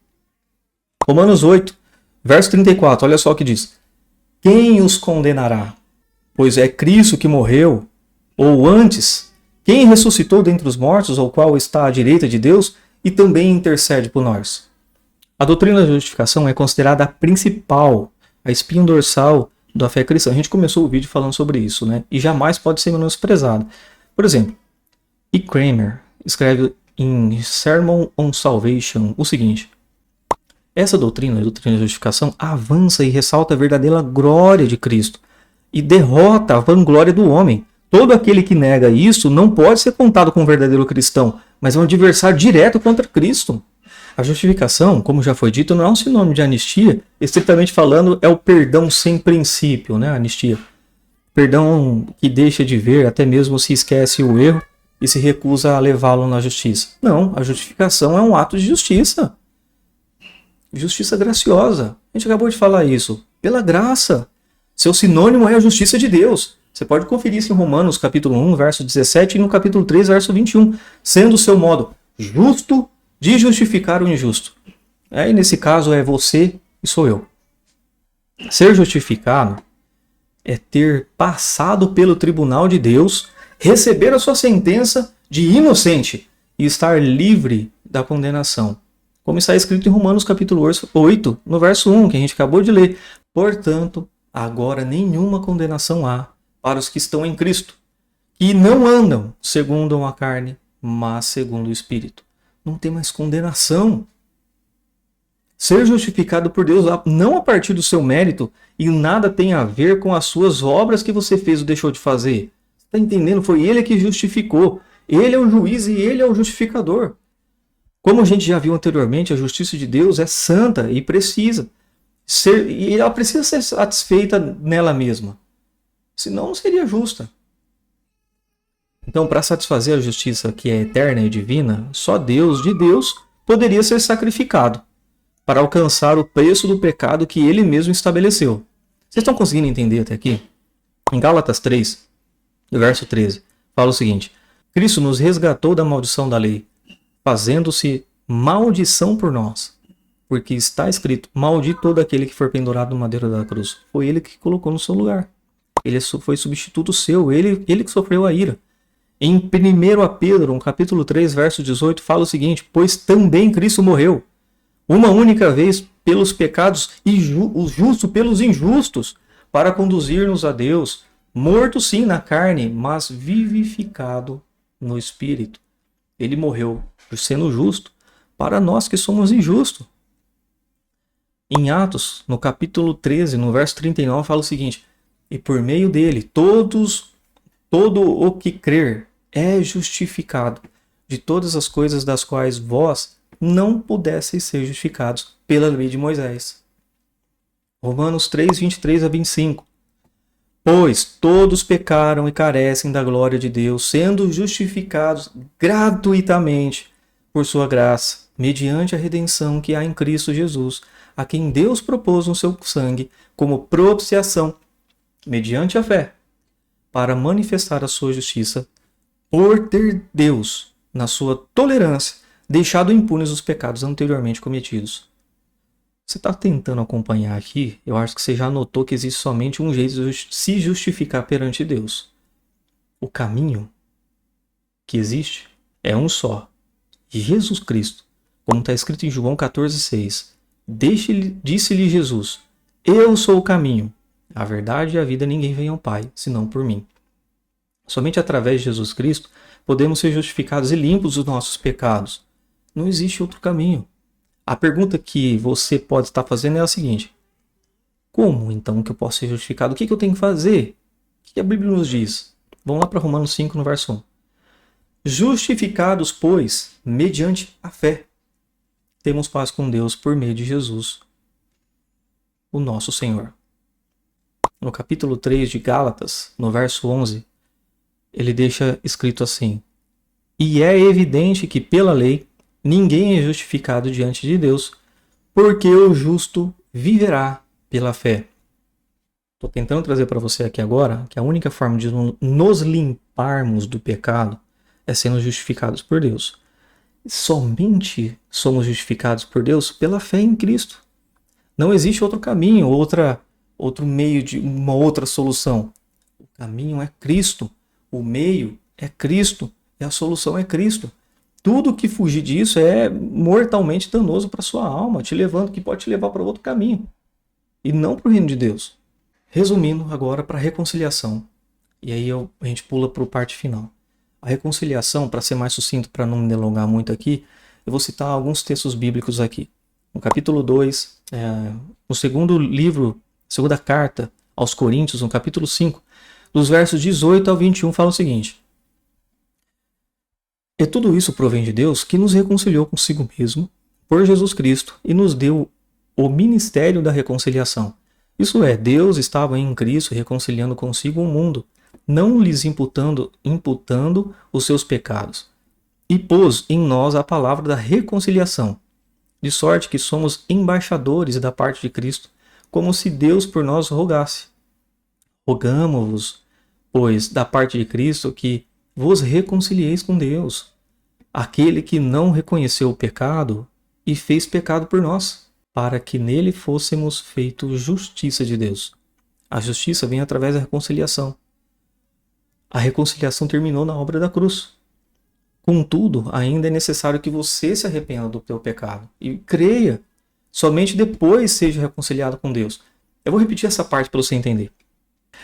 Romanos 8, verso 34, olha só o que diz. Quem os condenará? Pois é Cristo que morreu, ou antes, quem ressuscitou dentre os mortos, ou qual está à direita de Deus, e também intercede por nós. A doutrina da justificação é considerada a principal, a espinha dorsal da fé cristã. A gente começou o vídeo falando sobre isso, né? E jamais pode ser menosprezado. Por exemplo, E. Kramer escreve em Sermon on Salvation o seguinte: essa doutrina, a doutrina da justificação, avança e ressalta a verdadeira glória de Cristo e derrota a vanglória do homem. Todo aquele que nega isso não pode ser contado como um verdadeiro cristão, mas é um adversário direto contra Cristo. A justificação, como já foi dito, não é um sinônimo de anistia. Estritamente falando, é o perdão sem princípio, né? Anistia. Perdão que deixa de ver, até mesmo se esquece o erro e se recusa a levá-lo na justiça. Não, a justificação é um ato de justiça. Justiça graciosa. A gente acabou de falar isso. Pela graça. Seu sinônimo é a justiça de Deus. Você pode conferir isso em Romanos capítulo 1, verso 17 e no capítulo 3, verso 21. Sendo o seu modo justo de justificar o injusto. E nesse caso é você e sou eu. Ser justificado é ter passado pelo tribunal de Deus, receber a sua sentença de inocente e estar livre da condenação. Como está escrito em Romanos capítulo 8, no verso 1, que a gente acabou de ler. Portanto, agora nenhuma condenação há para os que estão em Cristo, que não andam segundo a carne, mas segundo o Espírito. Não tem mais condenação. Ser justificado por Deus não a partir do seu mérito e nada tem a ver com as suas obras que você fez ou deixou de fazer. Está entendendo? Foi Ele que justificou. Ele é o juiz e Ele é o justificador. Como a gente já viu anteriormente, a justiça de Deus é santa e precisa ser, e ela precisa ser satisfeita nela mesma. Senão não seria justa. Então, para satisfazer a justiça que é eterna e divina, só Deus, de Deus, poderia ser sacrificado para alcançar o preço do pecado que Ele mesmo estabeleceu. Vocês estão conseguindo entender até aqui? Em Gálatas 3, verso 13, fala o seguinte: Cristo nos resgatou da maldição da lei, fazendo-se maldição por nós, porque está escrito: maldito todo aquele que for pendurado no madeiro da cruz. Foi Ele que colocou no seu lugar. Ele foi substituto seu, ele que sofreu a ira. Em 1 Pedro, capítulo 3, verso 18, fala o seguinte: pois também Cristo morreu uma única vez pelos pecados e o justo pelos injustos, para conduzir-nos a Deus, morto sim na carne, mas vivificado no Espírito. Ele morreu por sendo justo para nós que somos injustos. Em Atos, no capítulo 13, no verso 39, fala o seguinte: e por meio dele, todo o que crer é justificado de todas as coisas das quais vós não pudesseis ser justificados pela lei de Moisés. Romanos 3, 23 a 25. Pois todos pecaram e carecem da glória de Deus, sendo justificados gratuitamente por sua graça, mediante a redenção que há em Cristo Jesus, a quem Deus propôs no seu sangue como propiciação, mediante a fé, para manifestar a sua justiça, por ter Deus, na sua tolerância, deixado impunes os pecados anteriormente cometidos. Você está tentando acompanhar aqui? Eu acho que você já notou que existe somente um jeito de se justificar perante Deus. O caminho que existe é um só: Jesus Cristo. Como está escrito em João 14,6. Disse-lhe Jesus: eu sou o caminho, a verdade e a vida, ninguém vem ao Pai, senão por mim. Somente através de Jesus Cristo podemos ser justificados e limpos dos nossos pecados. Não existe outro caminho. A pergunta que você pode estar fazendo é a seguinte: como então que eu posso ser justificado? O que eu tenho que fazer? O que a Bíblia nos diz? Vamos lá para Romanos 5, no verso 1. Justificados, pois, mediante a fé, temos paz com Deus por meio de Jesus, o nosso Senhor. No capítulo 3 de Gálatas, no verso 11, ele deixa escrito assim: e é evidente que pela lei ninguém é justificado diante de Deus, porque o justo viverá pela fé. Estou tentando trazer para você aqui agora que a única forma de nos limparmos do pecado é sendo justificados por Deus. Somente somos justificados por Deus pela fé em Cristo. Não existe outro caminho, outro meio de uma outra solução. O caminho é Cristo, o meio é Cristo e a solução é Cristo. Tudo que fugir disso é mortalmente danoso para sua alma, que pode te levar para outro caminho e não para o reino de Deus. Resumindo agora para a reconciliação. E aí a gente pula para a parte final. A reconciliação, para ser mais sucinto, para não me delongar muito aqui, eu vou citar alguns textos bíblicos aqui. No capítulo 2, no segundo livro, segunda carta aos Coríntios, no capítulo 5, dos versos 18 ao 21, fala o seguinte: E tudo isso provém de Deus, que nos reconciliou consigo mesmo, por Jesus Cristo, e nos deu o ministério da reconciliação. Isso é, Deus estava em Cristo reconciliando consigo o mundo, não lhes imputando os seus pecados, e pôs em nós a palavra da reconciliação, de sorte que somos embaixadores da parte de Cristo, como se Deus por nós rogasse. Rogamo-vos, pois, da parte de Cristo, que vos reconcilieis com Deus, aquele que não reconheceu o pecado e fez pecado por nós, para que nele fôssemos feitos justiça de Deus. A justiça vem através da reconciliação. A reconciliação terminou na obra da cruz. Contudo, ainda é necessário que você se arrependa do teu pecado e creia. Somente depois seja reconciliado com Deus. Eu vou repetir essa parte para você entender.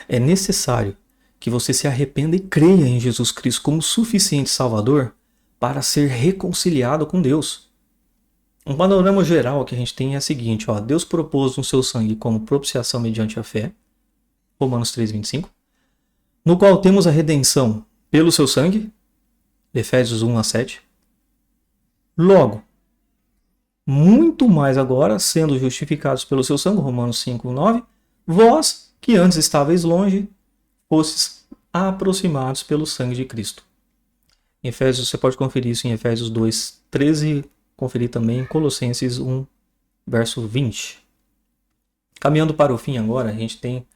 É necessário que você se arrependa e creia em Jesus Cristo como suficiente Salvador para ser reconciliado com Deus. Um panorama geral que a gente tem é o seguinte: Deus propôs no seu sangue como propiciação mediante a fé, Romanos 3,25, no qual temos a redenção pelo seu sangue, Efésios 1-7. Logo, muito mais agora, sendo justificados pelo seu sangue, Romanos 5,9, vós, que antes estáveis longe, fostes aproximados pelo sangue de Cristo. Em Efésios, você pode conferir isso em Efésios 2,13, conferir também em Colossenses 1, verso 20. Caminhando para o fim agora, a gente tem,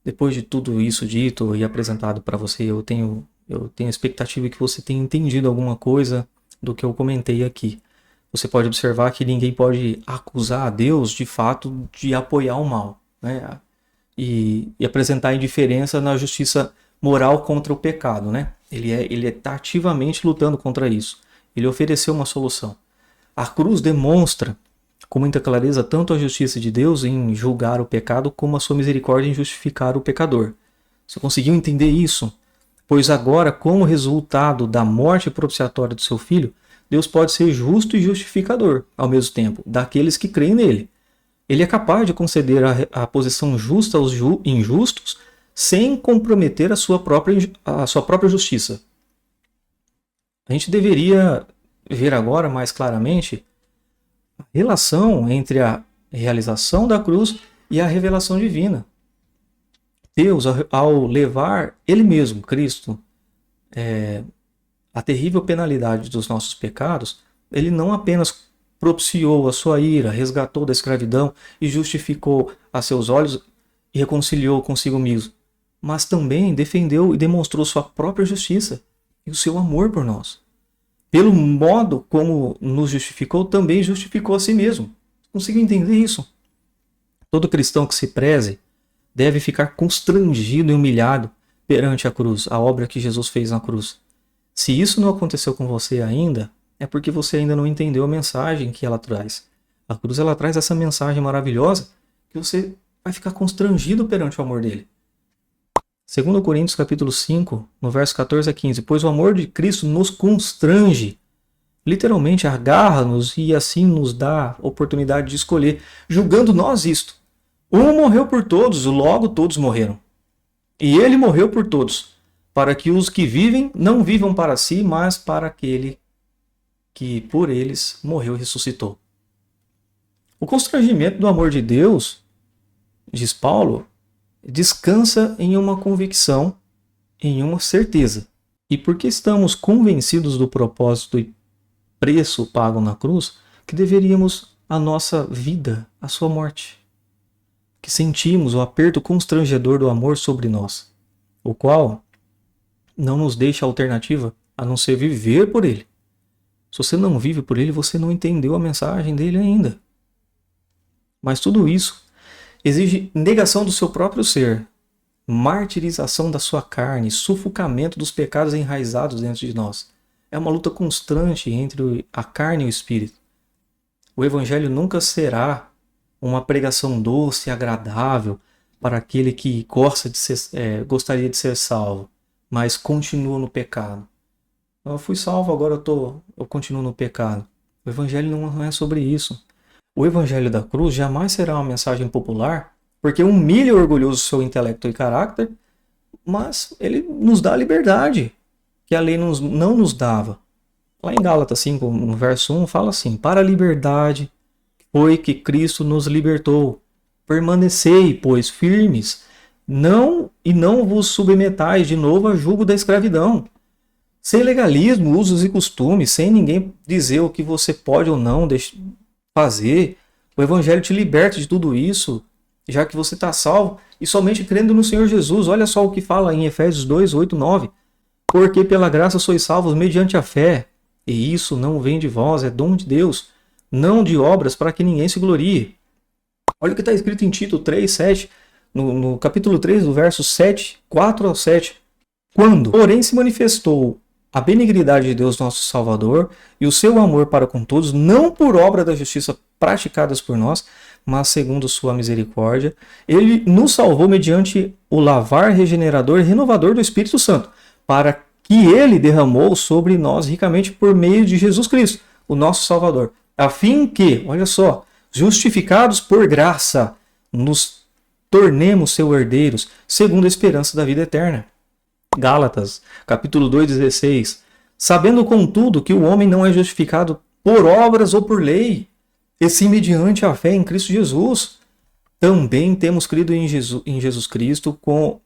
depois de tudo isso dito e apresentado para você, eu tenho a expectativa que você tenha entendido alguma coisa do que eu comentei aqui. Você pode observar que ninguém pode acusar a Deus, de fato, de apoiar o mal, né? E apresentar indiferença na justiça moral contra o pecado, né? Ele está ativamente lutando contra isso. Ele ofereceu uma solução. A cruz demonstra com muita clareza tanto a justiça de Deus em julgar o pecado, como a sua misericórdia em justificar o pecador. Você conseguiu entender isso? Pois agora, como resultado da morte propiciatória do seu filho, Deus pode ser justo e justificador, ao mesmo tempo, daqueles que creem nele. Ele é capaz de conceder a posição justa aos injustos, sem comprometer a sua própria justiça. A gente deveria ver agora mais claramente a relação entre a realização da cruz e a revelação divina. Deus, ao levar Ele mesmo, Cristo, a terrível penalidade dos nossos pecados, Ele não apenas propiciou a sua ira, resgatou da escravidão e justificou a seus olhos e reconciliou consigo mesmo, mas também defendeu e demonstrou sua própria justiça e o seu amor por nós. Pelo modo como nos justificou, também justificou a si mesmo. Conseguiu entender isso? Todo cristão que se preze deve ficar constrangido e humilhado perante a cruz, a obra que Jesus fez na cruz. Se isso não aconteceu com você ainda, é porque você ainda não entendeu a mensagem que ela traz. A cruz, ela traz essa mensagem maravilhosa que você vai ficar constrangido perante o amor dele. 2 Coríntios capítulo 5, no verso 14 a 15, pois o amor de Cristo nos constrange, literalmente agarra-nos e assim nos dá oportunidade de escolher, julgando nós isto. Um morreu por todos, logo todos morreram. E ele morreu por todos, para que os que vivem não vivam para si, mas para aquele que por eles morreu e ressuscitou. O constrangimento do amor de Deus, diz Paulo, descansa em uma convicção, em uma certeza. E porque estamos convencidos do propósito e preço pago na cruz, que deveríamos a nossa vida, a sua morte. Que sentimos o aperto constrangedor do amor sobre nós, o qual não nos deixa alternativa a não ser viver por ele. Se você não vive por ele, você não entendeu a mensagem dele ainda. Mas tudo isso exige negação do seu próprio ser, martirização da sua carne, sufocamento dos pecados enraizados dentro de nós. É uma luta constante entre a carne e o espírito. O evangelho nunca será uma pregação doce e agradável para aquele que gostaria de ser salvo, mas continua no pecado. Eu fui salvo, agora eu continuo no pecado. O evangelho não é sobre isso. O evangelho da cruz jamais será uma mensagem popular, porque humilha o orgulhoso seu intelecto e caráter, mas ele nos dá a liberdade que a lei não nos dava. Lá em Gálatas 5, no verso 1, fala assim: para a liberdade foi que Cristo nos libertou. Permanecei, pois, firmes, não vos submetais de novo a jugo da escravidão. Sem legalismo, usos e costumes, sem ninguém dizer o que você pode ou não fazer. O evangelho te liberta de tudo isso, já que você está salvo, e somente crendo no Senhor Jesus. Olha só o que fala em Efésios 2, 8, 9. Porque pela graça sois salvos mediante a fé, e isso não vem de vós, é dom de Deus, não de obras para que ninguém se glorie. Olha o que está escrito em Tito 3, 7, no capítulo 3, do verso 7, 4 ao 7. Quando, porém, se manifestou a benignidade de Deus nosso Salvador e o seu amor para com todos, não por obra da justiça praticadas por nós, mas segundo sua misericórdia, ele nos salvou mediante o lavar regenerador e renovador do Espírito Santo, para que ele derramou sobre nós ricamente por meio de Jesus Cristo, o nosso Salvador, a fim que, olha só, justificados por graça, nos tornemos seus herdeiros, segundo a esperança da vida eterna. Gálatas, capítulo 2, 16. Sabendo, contudo, que o homem não é justificado por obras ou por lei, e sim mediante a fé em Cristo Jesus. Também temos crido em Jesus Cristo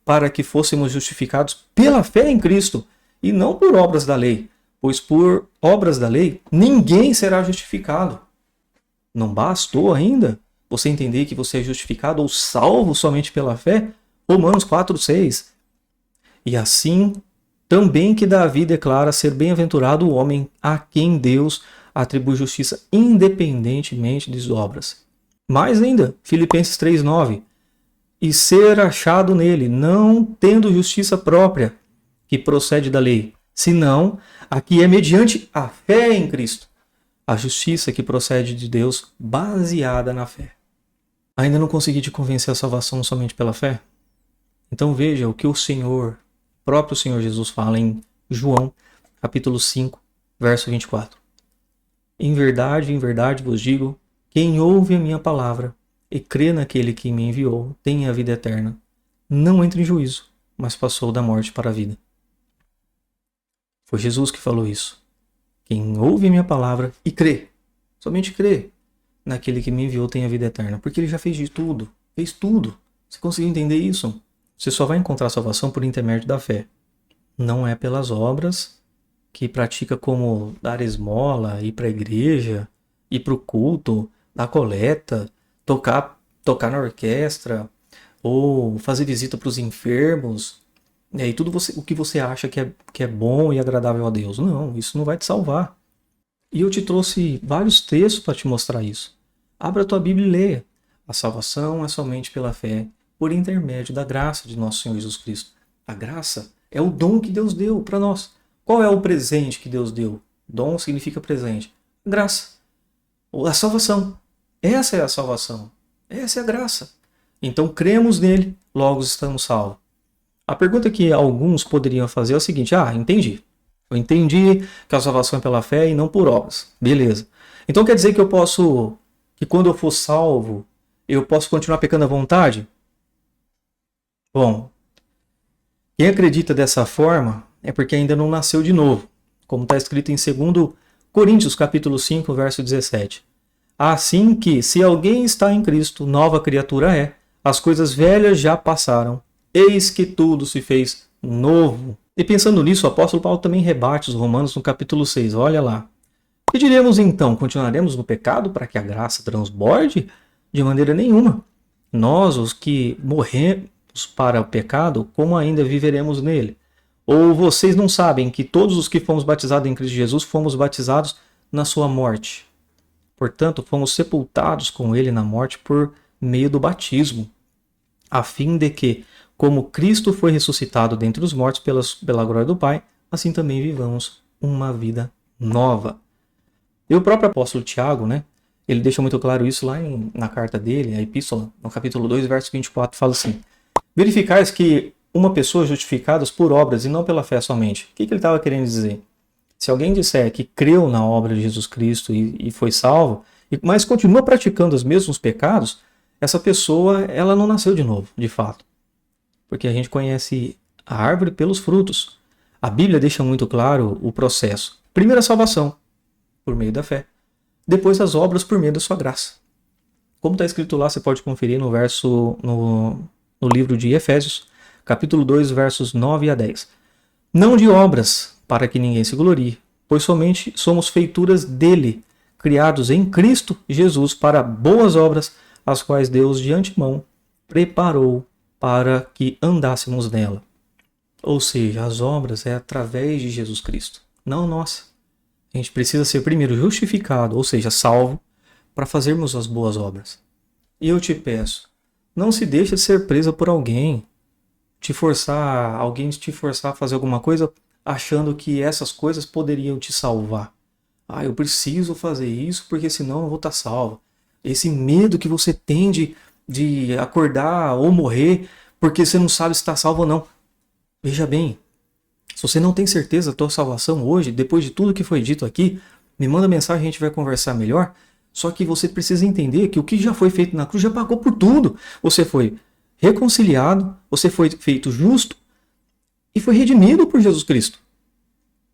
para que fôssemos justificados pela fé em Cristo, e não por obras da lei, pois por obras da lei ninguém será justificado. Não bastou ainda você entender que você é justificado ou salvo somente pela fé? Romanos 4, 6. E assim, também que Davi declara ser bem-aventurado o homem a quem Deus atribui justiça independentemente das obras. Mais ainda, Filipenses 3,9. E ser achado nele, não tendo justiça própria, que procede da lei, senão a que é mediante a fé em Cristo, a justiça que procede de Deus baseada na fé. Ainda não consegui te convencer a salvação somente pela fé? Então veja o que o próprio Senhor Jesus fala em João, capítulo 5, verso 24. Em verdade vos digo, quem ouve a minha palavra e crê naquele que me enviou tem a vida eterna. Não entra em juízo, mas passou da morte para a vida. Foi Jesus que falou isso. Quem ouve a minha palavra e crê, somente crê naquele que me enviou tem a vida eterna. Porque ele já fez de tudo, fez tudo. Você conseguiu entender isso? Você só vai encontrar salvação por intermédio da fé. Não é pelas obras que pratica, como dar esmola, ir para a igreja, ir para o culto, dar coleta, tocar na orquestra, ou fazer visita para os enfermos, e tudo o que você acha que é bom e agradável a Deus. Não, isso não vai te salvar. E eu te trouxe vários textos para te mostrar isso. Abra a tua Bíblia e leia. A salvação é somente pela fé, por intermédio da graça de nosso Senhor Jesus Cristo. A graça é o dom que Deus deu para nós. Qual é o presente que Deus deu? Dom significa presente. Graça. A salvação. Essa é a salvação. Essa é a graça. Então cremos nele, logo estamos salvos. A pergunta que alguns poderiam fazer é o seguinte: entendi. Eu entendi que a salvação é pela fé e não por obras. Beleza. Então quer dizer que quando eu for salvo, eu posso continuar pecando à vontade? Bom, quem acredita dessa forma é porque ainda não nasceu de novo, como está escrito em 2 Coríntios capítulo 5, verso 17. Assim que, se alguém está em Cristo, nova criatura é, as coisas velhas já passaram, eis que tudo se fez novo. E pensando nisso, o apóstolo Paulo também rebate os romanos no capítulo 6, olha lá. Que diremos então? Continuaremos no pecado para que a graça transborde? De maneira nenhuma. Nós, os que morremos para o pecado, como ainda viveremos nele? Ou vocês não sabem que todos os que fomos batizados em Cristo Jesus fomos batizados na sua morte? Portanto, fomos sepultados com ele na morte por meio do batismo, a fim de que, como Cristo foi ressuscitado dentre os mortos pela glória do Pai, assim também vivamos uma vida nova. E o próprio apóstolo Tiago, ele deixa muito claro isso lá na carta dele, a epístola, no capítulo 2, verso 24, fala assim: Verificais que uma pessoa justificada por obras e não pela fé somente. O que ele estava querendo dizer? Se alguém disser que creu na obra de Jesus Cristo e foi salvo, mas continua praticando os mesmos pecados, essa pessoa ela não nasceu de novo, de fato. Porque a gente conhece a árvore pelos frutos. A Bíblia deixa muito claro o processo. Primeiro a salvação, por meio da fé. Depois as obras por meio da sua graça. Como está escrito lá, você pode conferir no livro de Efésios, capítulo 2, versos 9 a 10. Não de obras, para que ninguém se glorie, pois somente somos feituras dele, criados em Cristo Jesus para boas obras, as quais Deus de antemão preparou para que andássemos nela. Ou seja, as obras é através de Jesus Cristo, não nossa. A gente precisa ser primeiro justificado, ou seja, salvo, para fazermos as boas obras. E eu te peço, não se deixe de ser presa por alguém te forçar a fazer alguma coisa achando que essas coisas poderiam te salvar. Ah, eu preciso fazer isso porque senão eu vou estar salvo. Esse medo que você tem de acordar ou morrer porque você não sabe se está salvo ou não. Veja bem, se você não tem certeza da tua salvação hoje, depois de tudo que foi dito aqui, me manda mensagem, a gente vai conversar melhor. Só que você precisa entender que o que já foi feito na cruz já pagou por tudo. Você foi reconciliado, você foi feito justo e foi redimido por Jesus Cristo.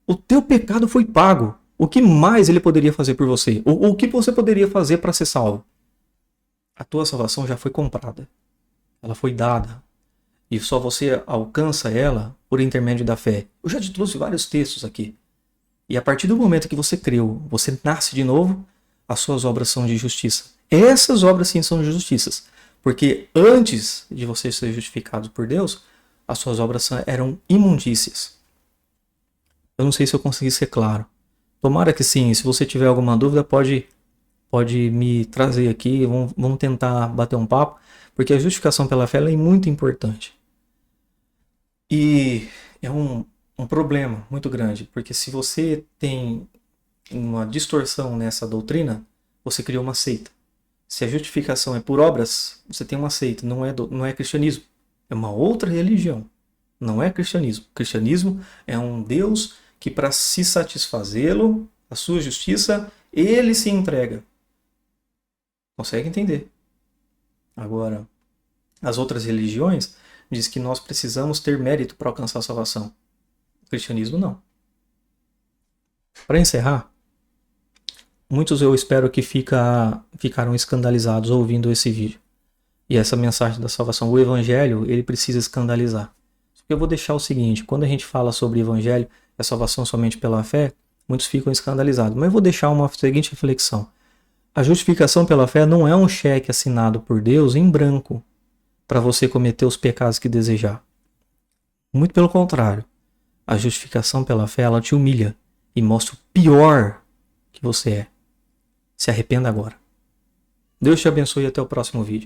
O teu pecado foi pago. O que mais ele poderia fazer por você? Ou o que você poderia fazer para ser salvo? A tua salvação já foi comprada. Ela foi dada. E só você alcança ela por intermédio da fé. Eu já te trouxe vários textos aqui. E a partir do momento que você creu, você nasce de novo, as suas obras são de justiça. Essas obras sim são de justiça. Porque antes de você ser justificado por Deus, as suas obras eram imundícias. Eu não sei se eu consegui ser claro. Tomara que sim. Se você tiver alguma dúvida, pode me trazer aqui. Vamos tentar bater um papo. Porque a justificação pela fé é muito importante. E é um problema muito grande. Porque se você tem uma distorção nessa doutrina, você criou uma seita. Se a justificação é por obras, você tem uma seita, não é cristianismo. É uma outra religião. Não é cristianismo. Cristianismo é um Deus que, para se satisfazê-lo, a sua justiça, ele se entrega. Consegue entender? Agora, as outras religiões dizem que nós precisamos ter mérito para alcançar a salvação. O cristianismo não. Para encerrar, muitos eu espero que ficaram escandalizados ouvindo esse vídeo. E essa mensagem da salvação, o evangelho, ele precisa escandalizar. Eu vou deixar o seguinte, quando a gente fala sobre evangelho, a salvação somente pela fé, muitos ficam escandalizados. Mas eu vou deixar uma seguinte reflexão. A justificação pela fé não é um cheque assinado por Deus em branco para você cometer os pecados que desejar. Muito pelo contrário. A justificação pela fé, ela te humilha e mostra o pior que você é. Se arrependa agora. Deus te abençoe e até o próximo vídeo.